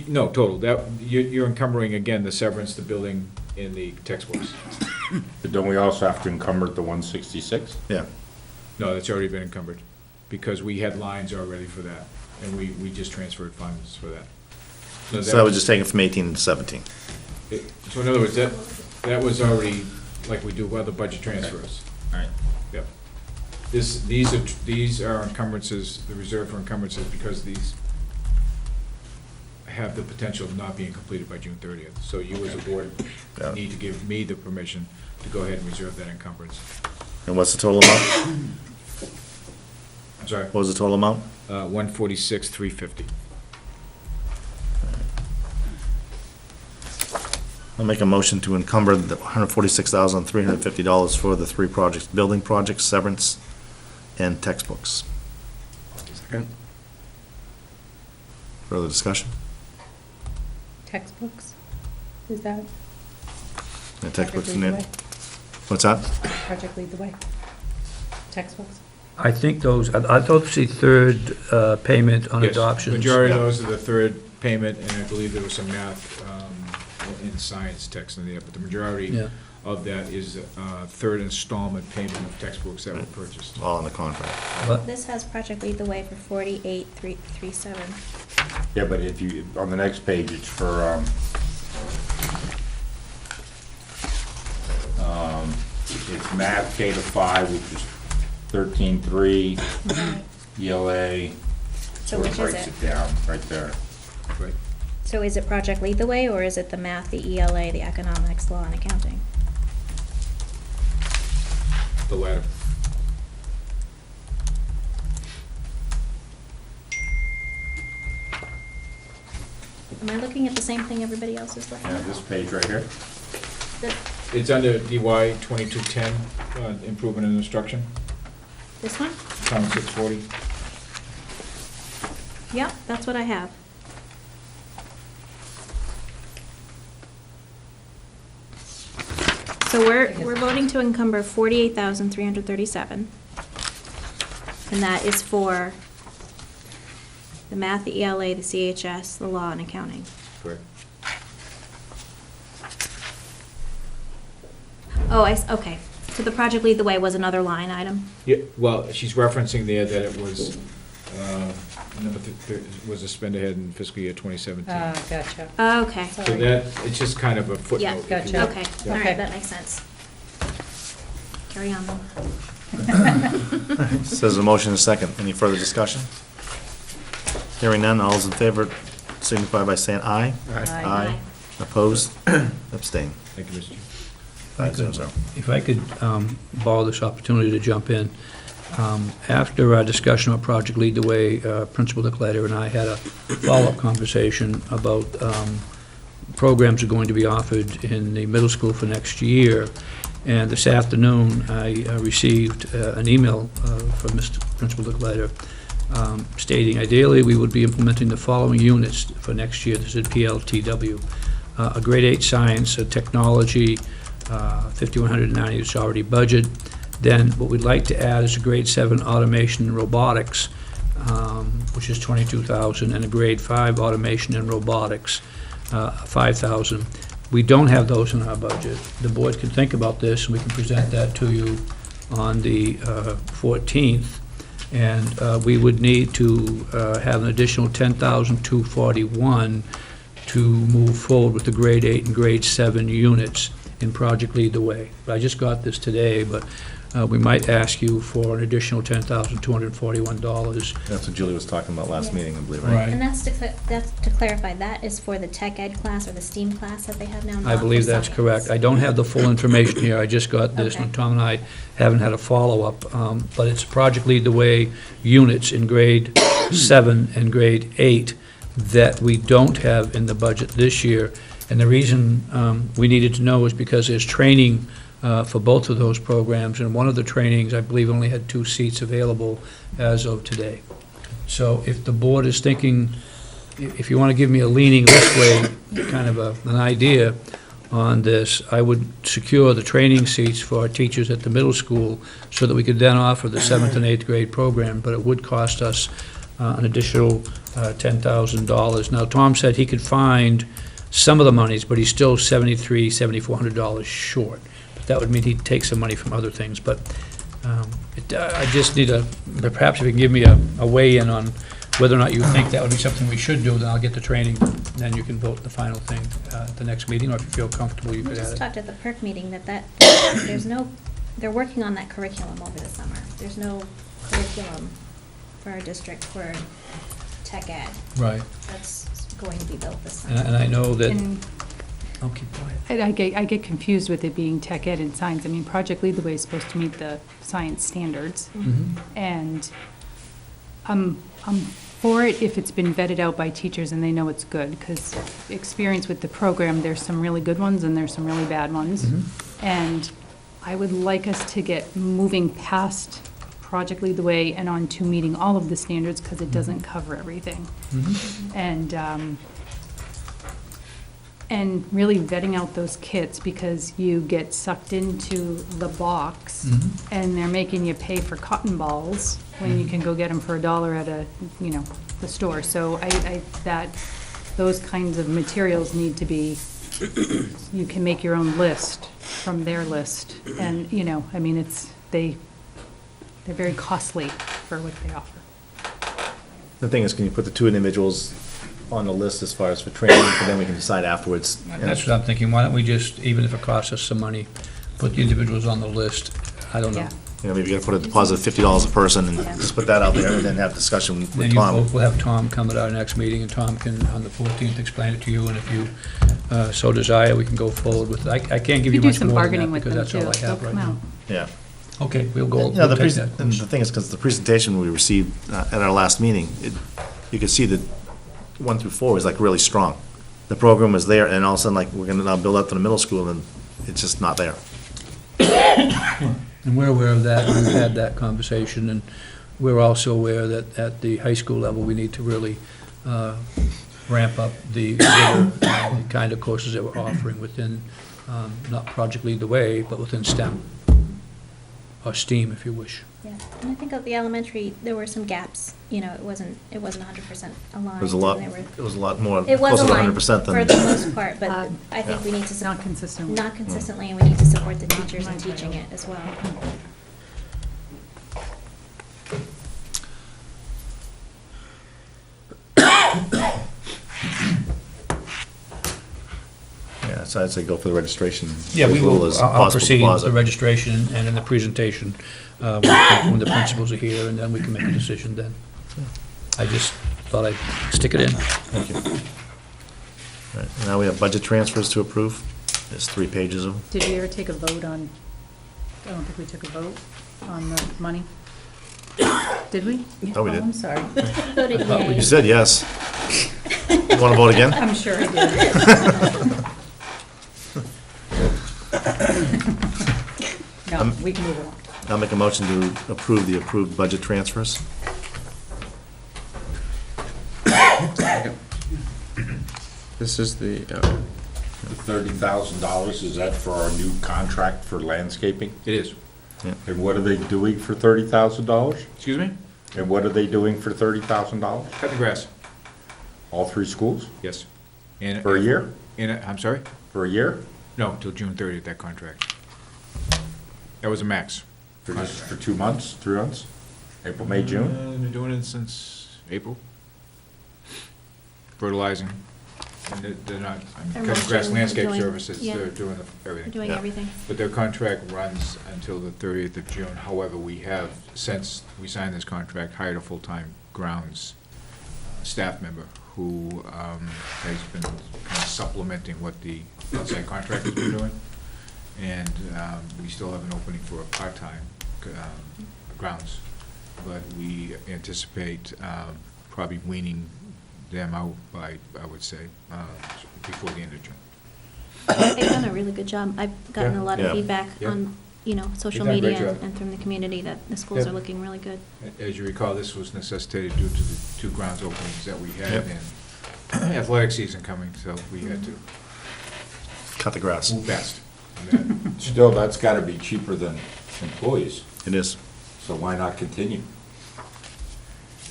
No, total. You're encumbering, again, the severance, the building, and the textbooks. But don't we also have to encumber the 166? Yeah. No, that's already been encumbered, because we had lines already for that, and we just transferred funds for that. So that was just taken from 18 to 17. So in other words, that was already, like we do other budget transfers. All right. Yep. These are encumbrances, the reserve for encumbrances, because these have the potential of not being completed by June 30th. So you as a board Yeah. need to give me the permission to go ahead and reserve that encumbrance. And what's the total amount? I'm sorry, What was the total amount? 146, 350. I'll make a motion to encumber the $146,350 for the three projects, building projects, severance, and textbooks. Second. Further discussion? Textbooks? Is that And textbooks Project in Lead the there. Way? What's that? Project Lead the Way? Textbooks? I think those, I'd love to see third payment on Yes, adoptions. Majority of those are the third payment, and I believe there was some math and science text in there, but the majority Yeah. of that is third installment payment of textbooks that were purchased. All in the contract. But This has Project Lead the Way for 48,337. Yeah, but if you, on the next page, it's for, it's math K to 5, which is 13.3, ELA. So it which is breaks it? down right there. Right. So is it Project Lead the Way, or is it the math, the ELA, the economics, law, and accounting? The latter. Am I looking at the same thing everybody else is looking Yeah, at? this page right here. It's under DY 2210, improvement in instruction, This one? column 640. Yep, that's what I have. So we're voting to encumber 48,337. And that is for the math, the ELA, the CHS, the law, and accounting. Correct. Oh, okay. So the Project Lead the Way was another line item? Yeah, well, she's referencing there that it was, was a spend ahead in fiscal year 2017. Gotcha. Okay. So that, it's just kind of a footnote. Yeah, if you Gotcha. will. okay, Yeah. all Okay. right, that makes sense. Carry on then. Says a motion is second. Any further discussion? Hearing none, all those in favor signify by saying aye. Aye. Opposed? Abstain. Thank you, Mr. Chair. 500. if I could borrow this opportunity to jump in, After our discussion on Project Lead the Way, Principal DeClatter and I had a follow-up conversation about programs are going to be offered in the middle school for next year. And this afternoon, I received an email from Mr. Principal DeClatter stating, ideally, we would be implementing the following units for next year. This is PLTW. A grade 8 science, a technology, 5,190 is already budgeted. Then what we'd like to add is a grade 7 automation and robotics, which is 22,000, and a grade 5 automation and robotics, 5,000. We don't have those in our budget. The board can think about this, and we can present that to you on the 14th. And we would need to have an additional 10,241 to move forward with the grade 8 and grade 7 units in Project Lead the Way. I just got this today, but we might ask you for an additional $10,241. That's what Julie was talking about last meeting, I believe, Right. right? And that's to clarify, that is for the tech ed class or the STEAM class that they have now? I believe that's correct. I don't have the full information here, I just got this, Okay. and Tom and I haven't had a follow-up, but it's Project Lead the Way units in grade 7 and grade 8 that we don't have in the budget this year. And the reason we needed to know is because there's training for both of those programs, and one of the trainings, I believe, only had 2 seats available as of today. So if the board is thinking, if you want to give me a leaning this way, kind of an idea on this, I would secure the training seats for our teachers at the middle school so that we could then offer the 7th and 8th grade program, but it would cost us an additional $10,000. Now, Tom said he could find some of the monies, but he's still $7,300, $7,400 short. That would mean he'd take some money from other things, but I just need perhaps if you can give me a weigh-in on whether or not you think that would be something we should do, then I'll get the training, then you can vote the final thing at the next meeting, or if you feel comfortable, you We could add just it. talked at the PERC meeting that there's no, they're working on that curriculum over the summer. There's no curriculum for our district for tech ed. Right, That's going to be built this summer. and I know that, And I'll keep quiet. I get confused with it being tech ed and science. I mean, Project Lead the Way is supposed to meet the science standards. Mhm. And I'm for it if it's been vetted out by teachers and they know it's good, because experience with the program, there's some really good ones and there's some really bad ones. Mhm. And I would like us to get moving past Project Lead the Way and on to meeting all of the standards, because it doesn't cover everything. Mhm. And really vetting out those kits, because you get sucked into the box Mhm. and they're making you pay for cotton balls when you can go get them for $1 at the store. So those kinds of materials need to be, you can make your own list from their list. And, I mean, they're very costly for what they offer. The thing is, can you put the 2 individuals on the list as far as for training, and then we can decide afterwards? That's what I'm thinking, why don't we just, even if it costs us some money, put the individuals on the list, I don't know. Yeah. Maybe you gotta put a deposit of $50 a person, and just put that out there, and then have discussion Then with you Tom. both will have Tom come at our next meeting, and Tom can, on the 14th, explain it to you, and if you so desire, we can go forward with it. I can't give you do much some more than bargaining that, with because them, that's all I too. have They'll right come now. out. Yeah. Okay, we'll go, Yeah, we'll take that. and the thing is, because the presentation we received at our last meeting, you could see that 1 through 4 is like really strong. The program was there, and all of a sudden, like, we're gonna now build up to the middle school, and it's just not there. And we're aware of that, and we've had that conversation, and we're also aware that at the high school level, we need to really ramp up the kind of courses that we're offering within, not Project Lead the Way, but within STEM, or STEAM, if you wish. Yeah, and I think at the elementary, there were some gaps, it wasn't 100% aligned. It was a lot, and there were- it was a lot more, It was closer to aligned 100% for than. the most part, but Um, I think we need to Not support, consistent. not consistently, and we need to support the teachers in teaching it as well. Yeah, so I'd say go for the registration. Yeah, we will, as I'll possible proceed with deposit. the registration and in the presentation when the principals are here, and then we can make a decision then. I just thought I'd stick it in. Thank you. All right, now we have budget transfers to approve. There's 3 pages of them. Did we ever take a vote on, I don't think we took a vote on the money? Did we? Oh, we did. I'm sorry. Voted yay. You said yes. You want to vote again? I'm sure I did. No, we can move on. I'll make a motion to approve the approved budget transfers. This is the, The $30,000, is that for our new contract for landscaping? It is. And what are they doing for $30,000? Excuse me? And what are they doing for $30,000? Cutting grass. All three schools? Yes. And For a year? I'm sorry? For a year? No, till June 30th, that contract. That was a max. For just, for 2 months, 3 months? April, May, June? They've been doing it since April. Fertilizing. And they're not, They're cutting grass mulching, landscape doing- services, yeah. they're doing We're everything. doing Yeah. everything. But their contract runs until the 30th of June. However, we have, since we signed this contract, hired a full-time grounds staff member who has been kind of supplementing what the outside contractor's been doing. And we still have an opening for a part-time grounds. But we anticipate probably weaning them out by, I would say, before the end of June. They've done a really good job. I've gotten a lot of Yeah. feedback Yeah. on, social They've done a great media job. and from the community that the schools Yeah. are looking really good. As you recall, this was necessitated due to the 2 grounds openings that we had Yep. and athletic season coming, so we had to Cut the grass. move fast on that. Still, that's gotta be cheaper than employees, It is. so why not continue?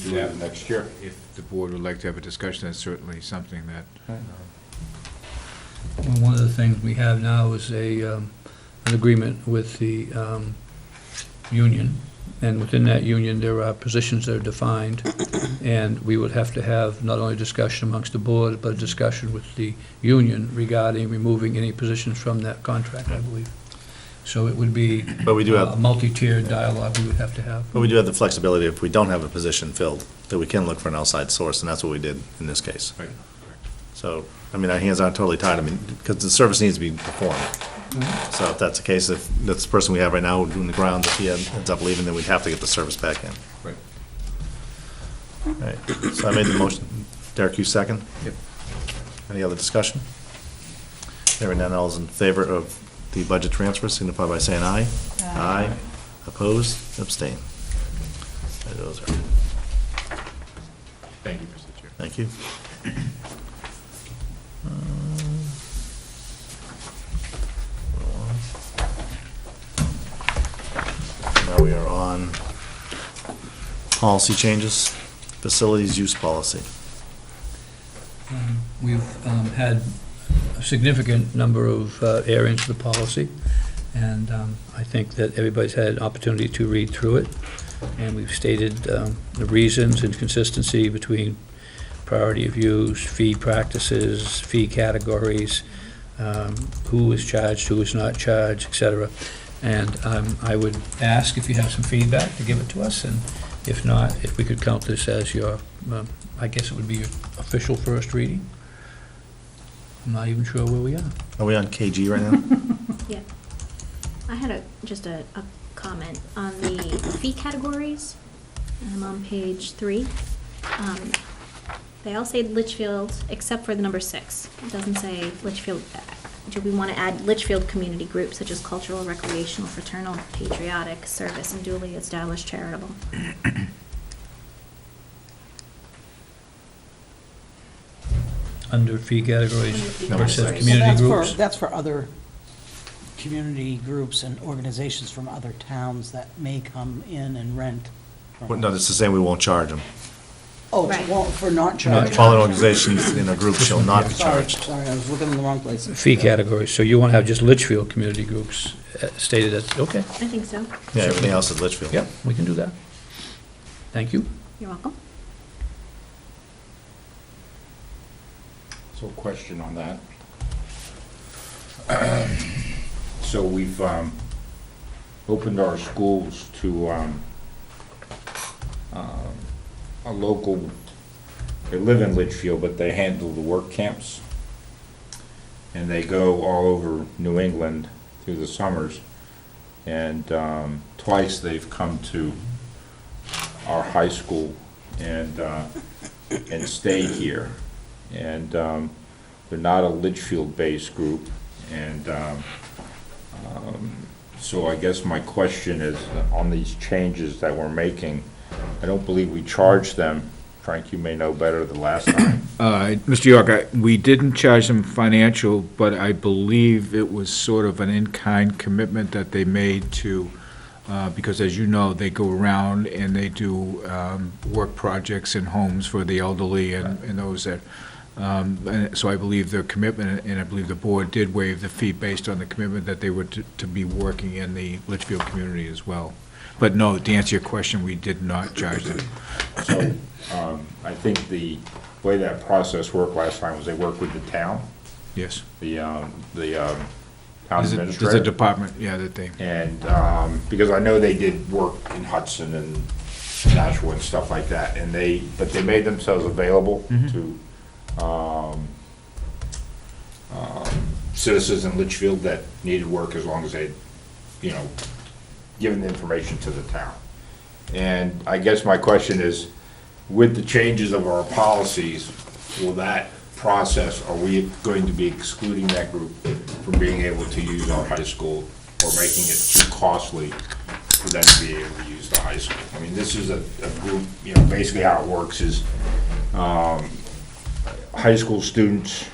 Do that next year. If the board would like to have a discussion, that's certainly something that. One of the things we have now is an agreement with the union, and within that union, there are positions that are defined, and we would have to have not only discussion amongst the board, but a discussion with the union regarding removing any positions from that contract, I believe. So it would be But we do have- a multi-tiered dialogue we would have to have. But we do have the flexibility, if we don't have a position filled, that we can look for an outside source, and that's what we did in this case. Right. So, I mean, our hands aren't totally tied, I mean, because the service needs to be performed. So if that's the case, if that's the person we have right now doing the grounds, if he ends up leaving, then we'd have to get the service back in. Right. All right, so I made the motion. Derek, you second? Yep. Any other discussion? Hearing none, all is in favor of the budget transfer, signify by saying aye. Aye. Opposed, abstain. There those are. Thank you, Mr. Chair. Thank you. Now we are on policy changes, facilities use policy. We've had a significant number of areas of the policy, and I think that everybody's had an opportunity to read through it, and we've stated the reasons and consistency between priority of use, fee practices, fee categories, who is charged, who is not charged, et cetera. And I would ask if you have some feedback to give it to us, and if not, if we could count this as your, I guess it would be your official first reading. I'm not even sure where we are. Are we on KG right now? Yeah. I had just a comment on the fee categories. I'm on page 3. They all say Litchfield, except for the number 6. It doesn't say Litchfield. Do we want to add Litchfield community groups such as cultural, recreational, fraternal, patriotic, service, and duly established charitable? Under fee categories, Under fee where it says categories. community Well, groups. that's for other community groups and organizations from other towns that may come in and rent. from Well, No, us. this is saying we won't charge them. Oh, Right. well, for not charging. Following organizations in a group shall not be Sorry, charged. sorry, I was looking in the wrong place. Fee categories, so you want to have just Litchfield community groups stated as, okay. I think so. Yeah, everything else is Litchfield. Yep, we can do that. Thank you. You're welcome. So question on that. So we've opened our schools to a local, they live in Litchfield, but they handle the work camps. And they go all over New England through the summers. And twice they've come to our high school and stay here. And they're not a Litchfield-based group, and so I guess my question is, on these changes that we're making, I don't believe we charged them. Frank, you may know better the last time. Mr. York, we didn't charge them financial, but I believe it was sort of an in-kind commitment that they made to, because as you know, they go around and they do work projects in homes for the elderly and those that, and so I believe their commitment, and I believe the board did waive the fee based on the commitment that they were to be working in the Litchfield community as well. But no, to answer your question, we did not charge them. So I think the way that process worked last time was they worked with the town, Yes. the town There's a administrator. department, yeah, that they, And, because I know they did work in Hudson and Nashua and stuff like that, and but they made themselves available to, citizens in Litchfield that needed work as long as they, given the information to the town. And I guess my question is, with the changes of our policies, will that process, are we going to be excluding that group from being able to use our high school, or making it too costly for them to be able to use the high school? I mean, this is a group, basically how it works is, high school students,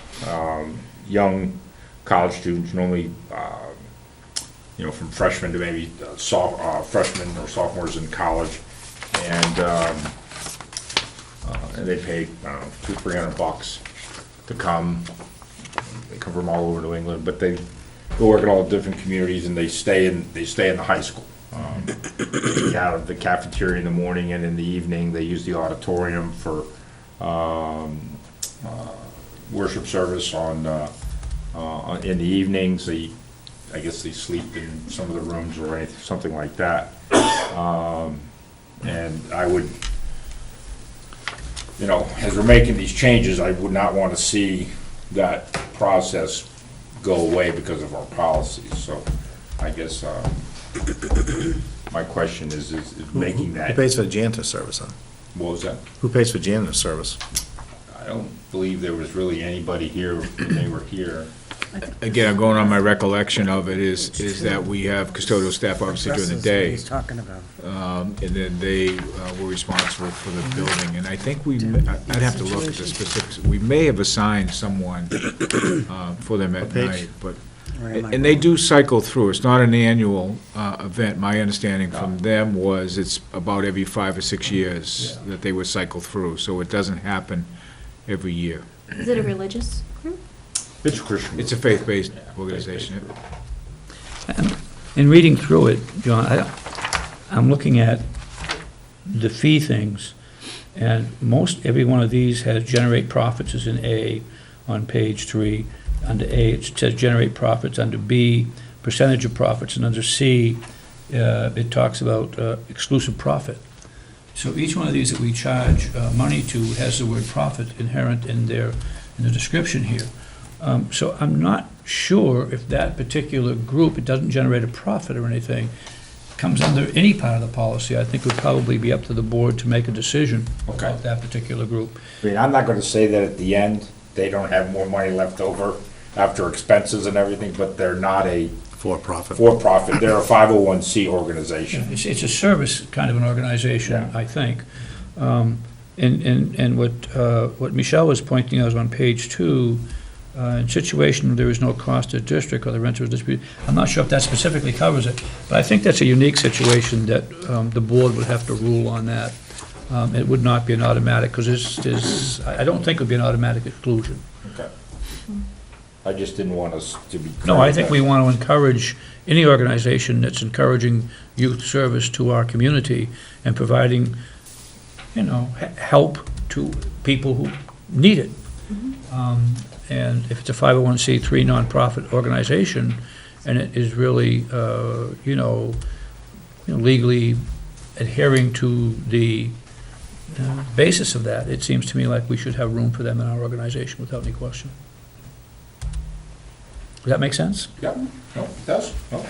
young college students, normally, from freshmen to maybe freshmen or sophomores in college, and they pay, I don't know, $200-300 to come. They come from all over New England, but they go work in all the different communities, and they stay in the high school. They get out of the cafeteria in the morning, and in the evening, they use the auditorium for worship service in the evenings. I guess they sleep in some of the rooms or anything, something like that. And I would, as we're making these changes, I would not want to see that process go away because of our policies. So I guess my question is making that. Who pays for janitor service, huh? What was that? Who pays for janitor service? I don't believe there was really anybody here when they were here. again, I'm going on my recollection of it, is that we have custodial staff obviously during the Addresses what day. he's talking about. And then they were responsible for the building. And I think I'd have to look at the specifics. We may have assigned someone for them at What page? night, but, Where am I and they going? do cycle through. It's not an annual event. My understanding from them was it's about every 5 or 6 years that they would cycle through. So it doesn't happen every year. Is it a religious group? It's Christian. It's a faith-based organization. In reading through it, John, I'm looking at the fee things, and every one of these has generate profits is in A on page 3. Under A, it says generate profits. Under B, percentage of profits. And under C, it talks about exclusive profit. So each one of these that we charge money to has the word profit inherent in the description here. So I'm not sure if that particular group, it doesn't generate a profit or anything, comes under any part of the policy. I think it would probably be up to the board to make a decision Okay. about that particular group. I mean, I'm not gonna say that at the end, they don't have more money left over after expenses and everything, but they're not a For-profit. for-profit, they're a 501c organization. It's a service kind of an organization, Yeah. I think. And what Michelle was pointing out is on page 2, in situation where there is no cost to the district or the renter is disputed. I'm not sure if that specifically covers it, but I think that's a unique situation that the board would have to rule on that. It would not be an automatic, because I don't think it would be an automatic exclusion. Okay. I just didn't want us to be. No, I think we want to encourage any organization that's encouraging youth service to our community and providing, help to people who need it. And if it's a 501c3 nonprofit organization, and it is really, legally adhering to the basis of that, it seems to me like we should have room for them in our organization without any question. Does that make sense? Yeah, no, it does. No,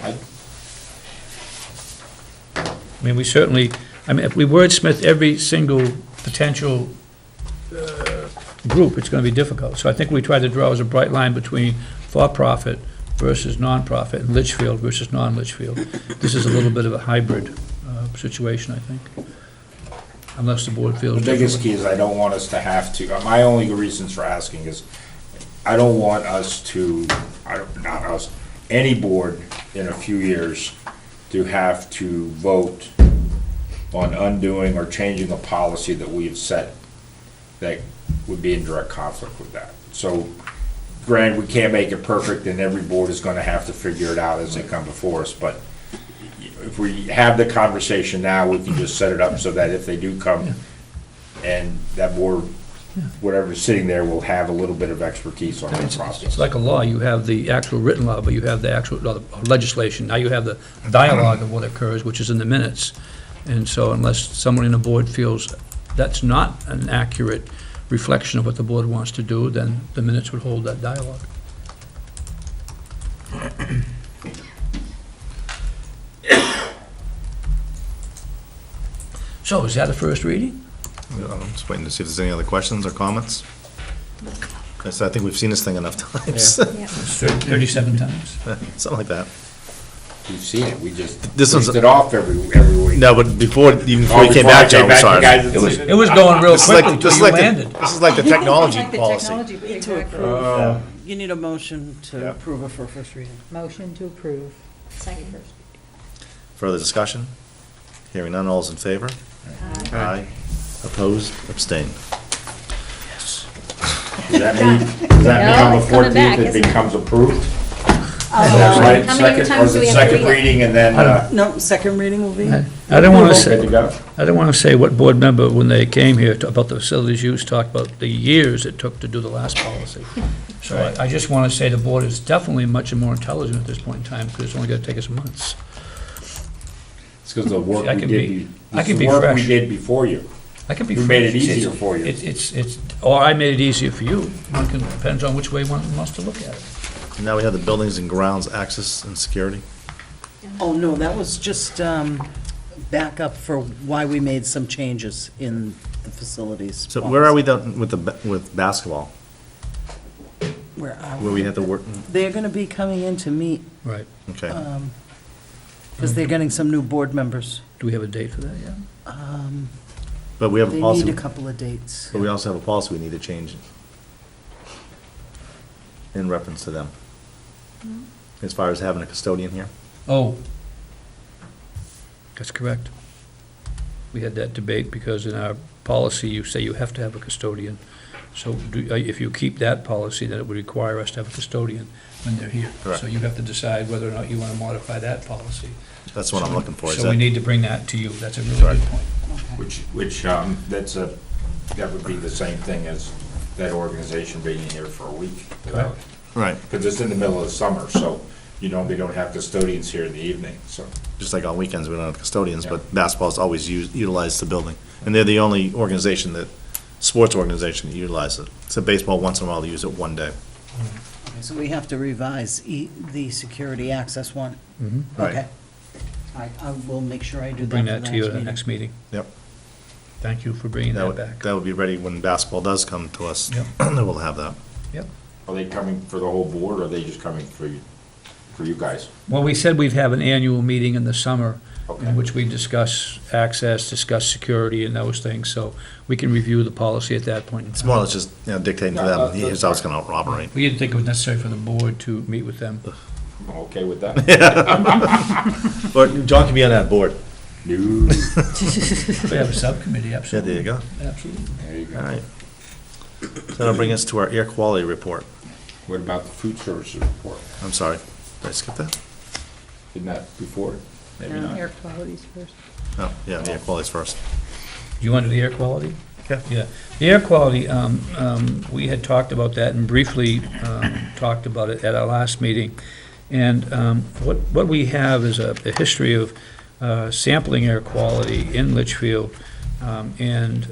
I mean, we certainly I mean, if we wordsmith every single potential group, it's gonna be difficult. So I think we try to draw as a bright line between for-profit versus non-profit, and Litchfield versus non-Litchfield. This is a little bit of a hybrid situation, I think, unless the board feels The biggest differently. key is I don't want us to have to, my only reasons for asking is, I don't want us to, not us, any board in a few years to have to vote on undoing or changing a policy that we have set that would be in direct conflict with that. So, granted, we can't make it perfect, and every board is gonna have to figure it out as they come before us, but if we have the conversation now, we can just set it up so that if they do come, and that board, whatever's sitting there, will have a little bit of expertise on the It's process. like a law, you have the actual written law, but you have the actual legislation. Now you have the dialogue of what occurs, which is in the minutes. And so unless someone in the board feels that's not an accurate reflection of what the board wants to do, then the minutes would hold that dialogue. So is that a first reading? I'm just waiting to see if there's any other questions or comments. I think we've seen this thing enough times. Yep. 37 times. Something like that. We've seen it, we just This one's- pushed it off every week. No, but even before Oh, you came before I back, John, I'm sorry. you guys had It was, seen it. it was going real This is like, quickly this is till you like, landed. this is like the technology policy. You need a motion to Yeah. approve it for first reading. Motion to approve. Second first. Further discussion? Hearing none, all's in favor? Aye. Opposed? Abstained. Does that mean No, on the it's coming back, 14th it isn't it? becomes approved? Oh, Is that right? how many Second- times or do we is it have to second read it? reading and then, No, second reading will be? I don't want to good to say, go? I don't want to say what board member, when they came here to- about the facilities use, talked about the years it took to do the last policy. So I just want to say the board is definitely much more intelligent at this point in time, because it's only going to take us months. It's because the work I we can did, be- I it's can the be work we fresh. did before you. I can be. We made it fresh. easier for you. It's, or I made it easier for you. It depends on which way one wants to look at it. Now we have the buildings and grounds access and security. Oh, no, that was just backup for why we made some changes in the facilities. So where are we done with with basketball? Where are Where we had to work, They're gonna be coming in to meet, Right. okay. because they're getting some new board members. Do we have a date for that yet? But we have a They policy, need a couple of dates. but we also have a policy we need to change in reference to them. As far as having a custodian here. Oh, that's correct. We had that debate because in our policy, you say you have to have a custodian. So if you keep that policy, then it would require us to have a custodian when they're here. Correct. So you have to decide whether or not you want to modify that policy. That's what I'm looking for. Is So we that- need to bring that to you. That's a really Correct. good point. That would be the same thing as that organization being here for a week. Correct. Right, Because it's in the middle of the summer, so they don't have custodians here in the evening, so. just like on weekends, we don't have custodians, Yeah. but basketball's always utilized the building. And they're the only organization sports organization that utilizes it. So baseball, once in a while, they use it one day. Okay, so we have to revise the security access one. Mhm. Right. Okay. All right, I will make sure I do that. Bring for that the to you at the meeting. next meeting. Yep. Thank you for bringing that back. That would be ready when basketball does come to us. Yep. Then we'll have that. Yep. Are they coming for the whole board, or are they just coming for you guys? Well, we said we'd have an annual meeting in the summer Okay. in which we discuss access, discuss security and those things, so we can review the policy at that point in It's time. more or less just, dictating to them, here's how it's gonna operate. We didn't think it was necessary for the board to meet with them. I'm okay with that? Or John can be on that board. No. We have a subcommittee, Yeah, absolutely. there you go. Absolutely. There you All go. right. So that'll bring us to our air quality report. What about the food services report? I'm sorry, did I skip that? Isn't that before? Maybe No, not. air quality's first. Oh, yeah, the air quality's first. Do you want to do the air quality? Yeah. Yeah. The air quality, we had talked about that and briefly talked about it at our last meeting. And what we have is a history of sampling air quality in Litchfield. And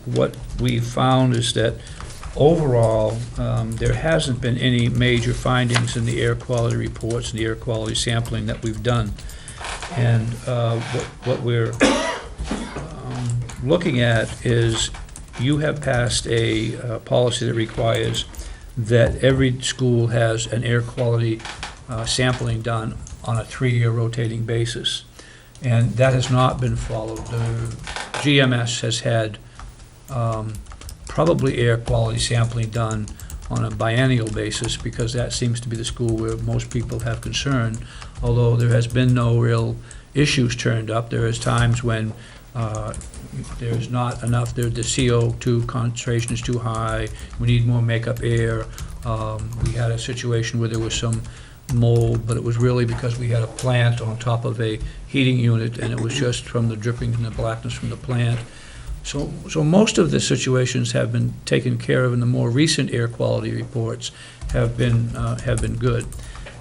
what we found is that overall, there hasn't been any major findings in the air quality reports and the air quality sampling that we've done. And what we're looking at is you have passed a policy that requires that every school has an air quality sampling done on a 3-year rotating basis. And that has not been followed. The GMS has had probably air quality sampling done on a biennial basis, because that seems to be the school where most people have concern. Although there has been no real issues turned up, there is times when there's not enough, the CO2 concentration is too high, we need more makeup air. We had a situation where there was some mold, but it was really because we had a plant on top of a heating unit, and it was just from the dripping and the blackness from the plant. So most of the situations have been taken care of, and the more recent air quality reports have been good.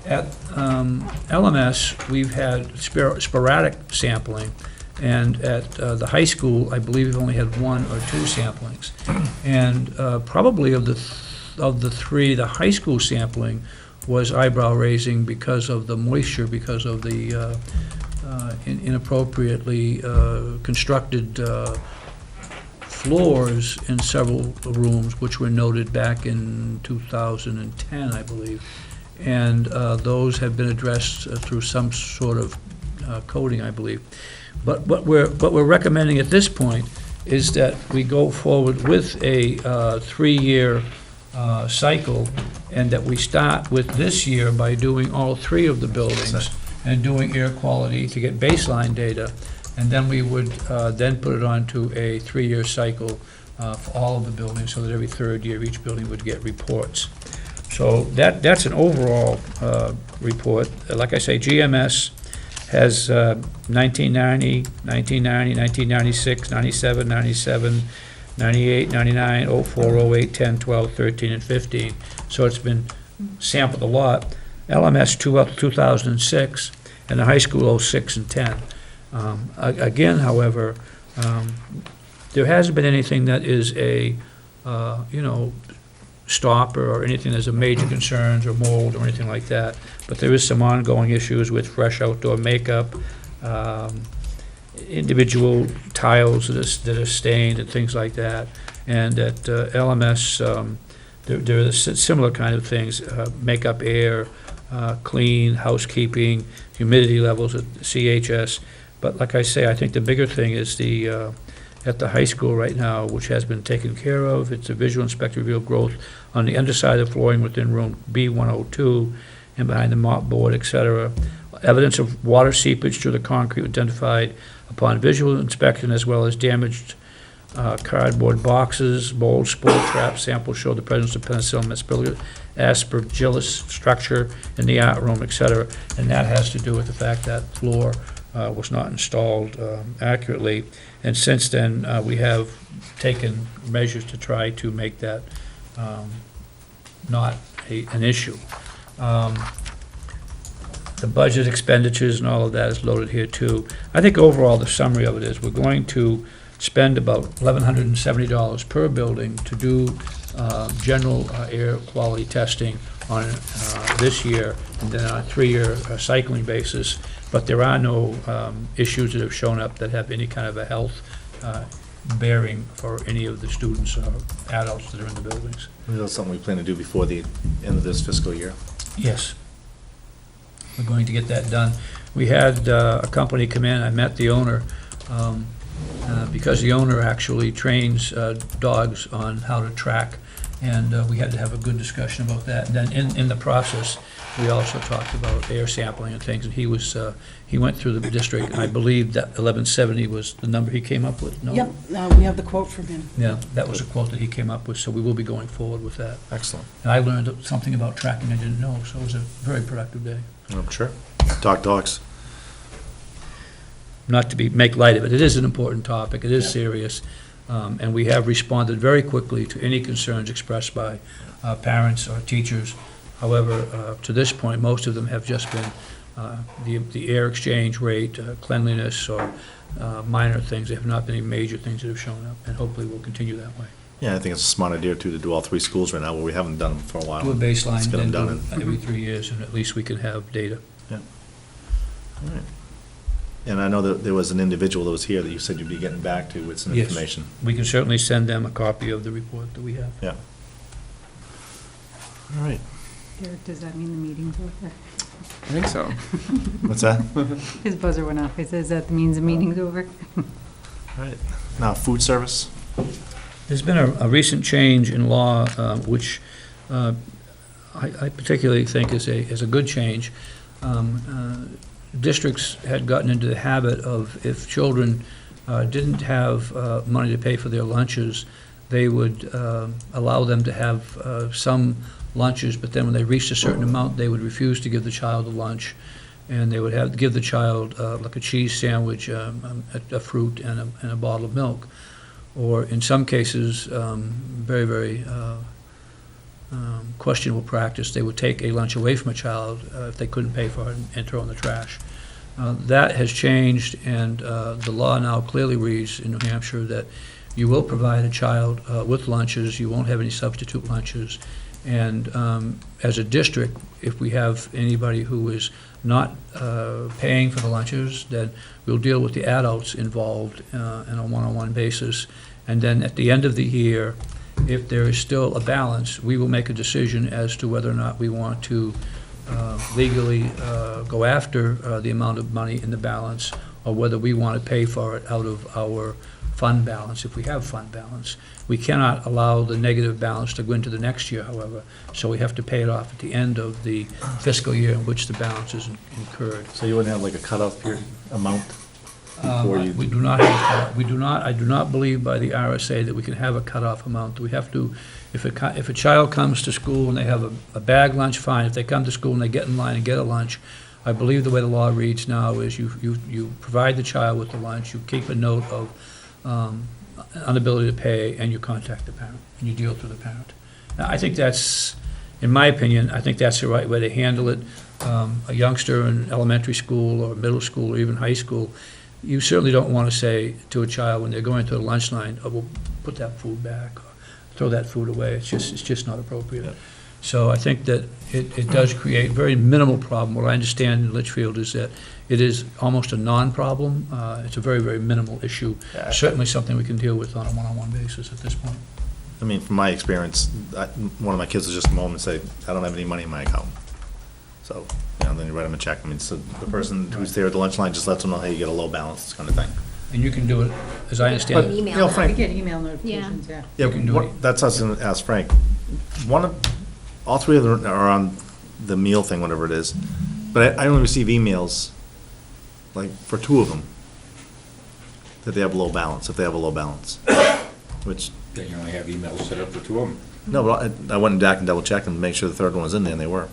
At LMS, we've had sporadic sampling, and at the high school, I believe we've only had 1 or 2 samplings. And probably of the 3, the high school sampling was eyebrow raising because of the moisture, because of the inappropriately constructed floors in several rooms, which were noted back in 2010, I believe. And those have been addressed through some sort of coating, I believe. But what we're recommending at this point is that we go forward with a 3-year cycle, and that we start with this year by doing all 3 of the buildings and doing air quality to get baseline data. And then we would then put it onto a 3-year cycle for all of the buildings, so that every 3rd year, each building would get reports. So that's an overall report. Like I say, GMS has 1990, 1990, 1996, 97, 97, 98, 99, 04, 08, 10, 12, 13, and 15. So it's been sampled a lot. LMS 2006, and the high school 06 and 10. Again, however, there hasn't been anything that is a, stopper or anything that's a major concerns or mold or anything like that. But there is some ongoing issues with fresh outdoor makeup, individual tiles that are stained and things like that. And at LMS, there are similar kind of things, makeup air, clean, housekeeping, humidity levels at CHS. But like I say, I think the bigger thing is at the high school right now, which has been taken care of. It's a visual inspector revealed growth on the underside of the flooring within room B102 and behind the mop board, etc. Evidence of water seepage through the concrete identified upon visual inspection, as well as damaged cardboard boxes, mold, spore trap samples show the presence of penicillin aspergillus structure in the art room, etc. And that has to do with the fact that floor was not installed accurately. And since then, we have taken measures to try to make that not an issue. The budget expenditures and all of that is loaded here too. I think overall, the summary of it is we're going to spend about $1,170 per building to do general air quality testing on this year, and then on a 3-year cycling basis. But there are no issues that have shown up that have any kind of a health bearing for any of the students or adults that are in the buildings. Is that something we plan to do before the end of this fiscal year? Yes. We're going to get that done. We had a company come in, I met the owner, because the owner actually trains dogs on how to track, and we had to have a good discussion about that. And then in the process, we also talked about air sampling and things, and he went through the district, and I believe that 1170 was the number he came up with, no? Yep, we have the quote from him. Yeah, that was a quote that he came up with, so we will be going forward with that. Excellent. And I learned something about tracking I didn't know, so it was a very productive day. I'm sure. Talk dogs. Not to make light of it, it is an important topic, it is serious, and we have responded very quickly to any concerns expressed by parents or teachers. However, to this point, most of them have just been the air exchange rate, cleanliness, or minor things. There have not been any major things that have shown up, and hopefully will continue that way. Yeah, I think it's a smart idea too to do all 3 schools right now, where we haven't done them for a while. Do a baseline, Let's get them then done. do it every 3 years, and at least we can have data. Yeah. All right. And I know that there was an individual that was here that you said you'd be getting back to with some Yes. information. We can certainly send them a copy of the report that we have. Yeah. All right. Derek, does that mean the meeting's over? I think so. What's that? His buzzer went off. He says that means the meeting's over. All right. Now, food service. There's been a recent change in law, which I particularly think is a good change. Districts had gotten into the habit of, if children didn't have money to pay for their lunches, they would allow them to have some lunches, but then when they reached a certain amount, they would refuse to give the child a lunch, and they would have to give the child like a cheese sandwich, a fruit, and a bottle of milk. Or in some cases, very, very questionable practice, they would take a lunch away from a child if they couldn't pay for it and throw it in the trash. That has changed, and the law now clearly reads in New Hampshire that you will provide a child with lunches, you won't have any substitute lunches, and as a district, if we have anybody who is not paying for the lunches, then we'll deal with the adults involved in a one-on-one basis, and then at the end of the year, if there is still a balance, we will make a decision as to whether or not we want to legally go after the amount of money in the balance, or whether we want to pay for it out of our fund balance, if we have fund balance. We cannot allow the negative balance to go into the next year, however, so we have to pay it off at the end of the fiscal year in which the balance is incurred. So you wouldn't have like a cutoff period amount? Before you- We do not have, I do not believe by the RSA that we can have a cutoff amount. We have to, if a child comes to school and they have a bag lunch, fine. If they come to school and they get in line and get a lunch, I believe the way the law reads now is you provide the child with the lunch, you keep a note of inability to pay, and you contact the parent, and you deal through the parent. Now, I think that's, in my opinion, I think that's the right way to handle it. A youngster in elementary school or middle school or even high school, you certainly don't want to say to a child when they're going to the lunch line, oh, well, put that food back, or throw that food away. It's just not appropriate. Yeah. So I think that it does create very minimal problem. What I understand in Litchfield is that it is almost a non-problem. It's a very, very minimal issue. Yeah. Certainly something we can deal with on a one-on-one basis at this point. I mean, from my experience, one of my kids will just come home and say, I don't have any money in my account. So, then you write them a check. I mean, so the person who's there at the lunch line just lets them know, hey, you get a low balance, kind of thing. And you can do it, as I understand it. Email You know, them. Frank- We get email notifications, yeah. Yeah, You can do it. that's what I was gonna ask Frank. All three of them are on the meal thing, whatever it is, but I only receive emails, like, for two of them, that they have low balance, if they have a low balance, which, Then you only have emails set up for two of them. no, but I went back and double checked and make sure the third one was in there, and they were.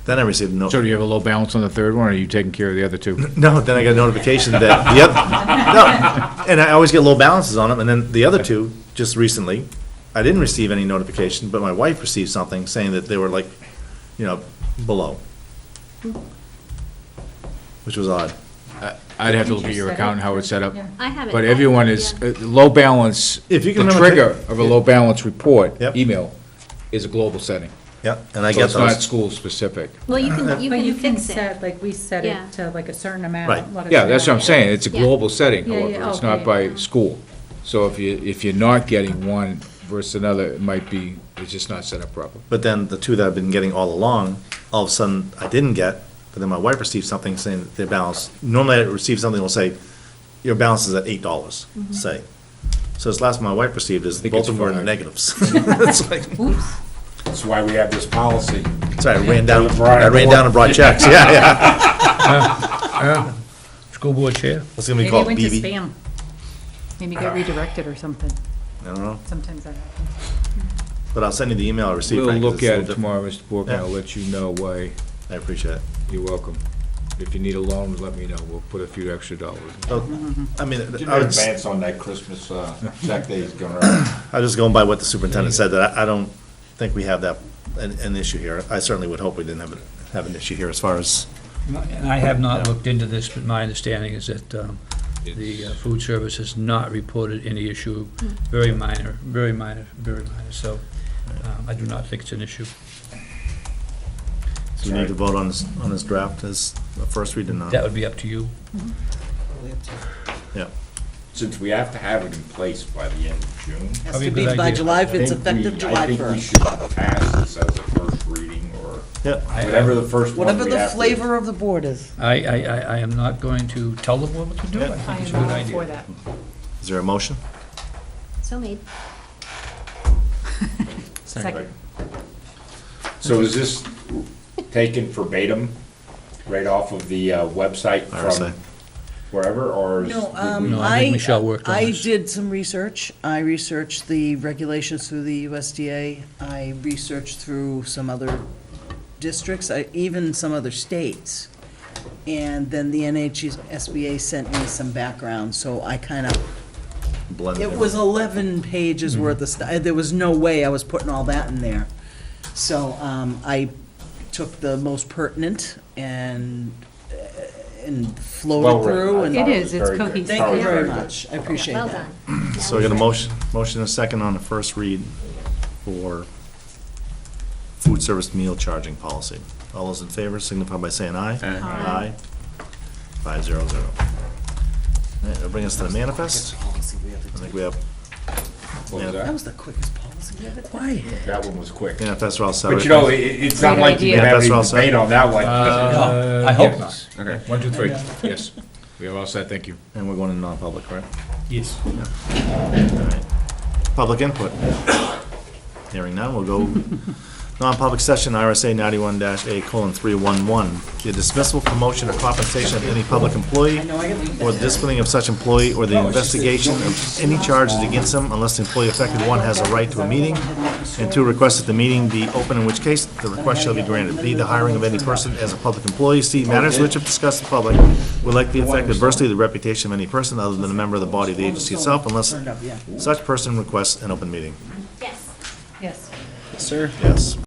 Then I received no. So do you have a low balance on the third one, or are you taking care of the other two? No, then I got a notification that the other, no, and I always get low balances on them, and then the other two, just recently, I didn't receive any notification, but my wife received something saying that they were like, below. Which was odd. I'd have to look Did at you your set account it? and how it's set up. Yeah. I have it. But everyone is, low balance, If you can the remember- trigger of a low balance report, Yep. email, is a global setting. Yeah, and I So get it's not those. school-specific. Well, you But can fix it. set, like, we set Yeah. it to like a certain amount. Right. let us Yeah, that's what know. I'm saying, it's a Yeah. global setting, Yeah, yeah, however, it's okay. not by school. So if you're not getting one versus another, it might be, it's just not set up properly. But then the two that I've been getting all along, all of a sudden I didn't get, but then my wife received something saying that their balance, normally I receive something that will say, your balance is at $8, say. So this last one my wife received is, think both it's of them were in the 5. negatives. It's like, That's why we have this policy. sorry, I ran down and brought checks, yeah, yeah. Yeah. School board chair? It's gonna be Maybe it called went to BB. spam. Maybe get redirected or something. I don't know, Sometimes that happens. but I'll send you the email I received. We'll Frank, 'cause look it's a at little it tomorrow, Mr. Bork, and Yeah. I'll let you know why. I appreciate it. You're welcome. If you need a loan, let me know, we'll put a few extra dollars. So, I mean, Did I an was advance on that Christmas check that he's going around. just going by what the superintendent said, that I don't think we have that, an issue here. I certainly would hope we didn't have an issue here as far as, And I have not looked into this, but my understanding is that the food service has not reported any issue, very minor, very minor, very minor. So I do not think it's an issue. So we need to vote on this draft as a first read or not? That would be up to you. Yeah. Since we have to have it in place by the end of June. Has Probably to a be good by idea. July, if it's I think we- effective July I think we 1st. should pass this as a first reading, or Yeah. whatever the first one Whatever we the have to- flavor of the board is. I am not going to tell the board what to do. Yeah. I I think it's a am good all idea. for that. Is there a motion? So made. Second. So is this taken verbatim, right off of the website RSA. from wherever, or is? No, did we- No, I think Michelle worked on I this. did some research. I researched the regulations through the USDA. I researched through some other districts, even some other states. And then the NHSBA sent me some background, so I kind of, Blended it was 11 pages worth of stuff. There was no way I was putting all that in there. So I took the most pertinent and flowed Well it through. written. And I thought It it is, was it's very good. cohesive. thank you Yeah. very much. I appreciate Well that. done. So we got a motion and a second on the first read for food service meal charging policy. All those in favor signify by saying aye. Aye. 500. All right, that'll bring us to the manifest. Policy we have to I think take. we have, What was That that? was the quickest policy we ever did. That one was quick. manifests are all set. But you know, it's not Great like you idea. can have That's any all set. debate on that one. No, I hope not. Okay, 1, 2, 3, yes. We have all set, thank you. And we're going to non-public, right? Yes. All right. Public input. Hearing none, we'll go non-public session, RSA 91-A:311. The dismissal, promotion, or compensation of any public employee, I know I get or the disciplining of such employee, or the investigation of any charges against him, unless the employee affected, one, has a right to a meeting, and two, requests that the meeting be open, in which case the request shall be granted. B, the hiring of any person as a public employee. C, matters which, if discussed in public, will likely affect adversely the reputation of any person other than a member of the body of the agency itself, unless turned up, yeah. such person requests an open meeting. Yes. Yes. Sir? Yes.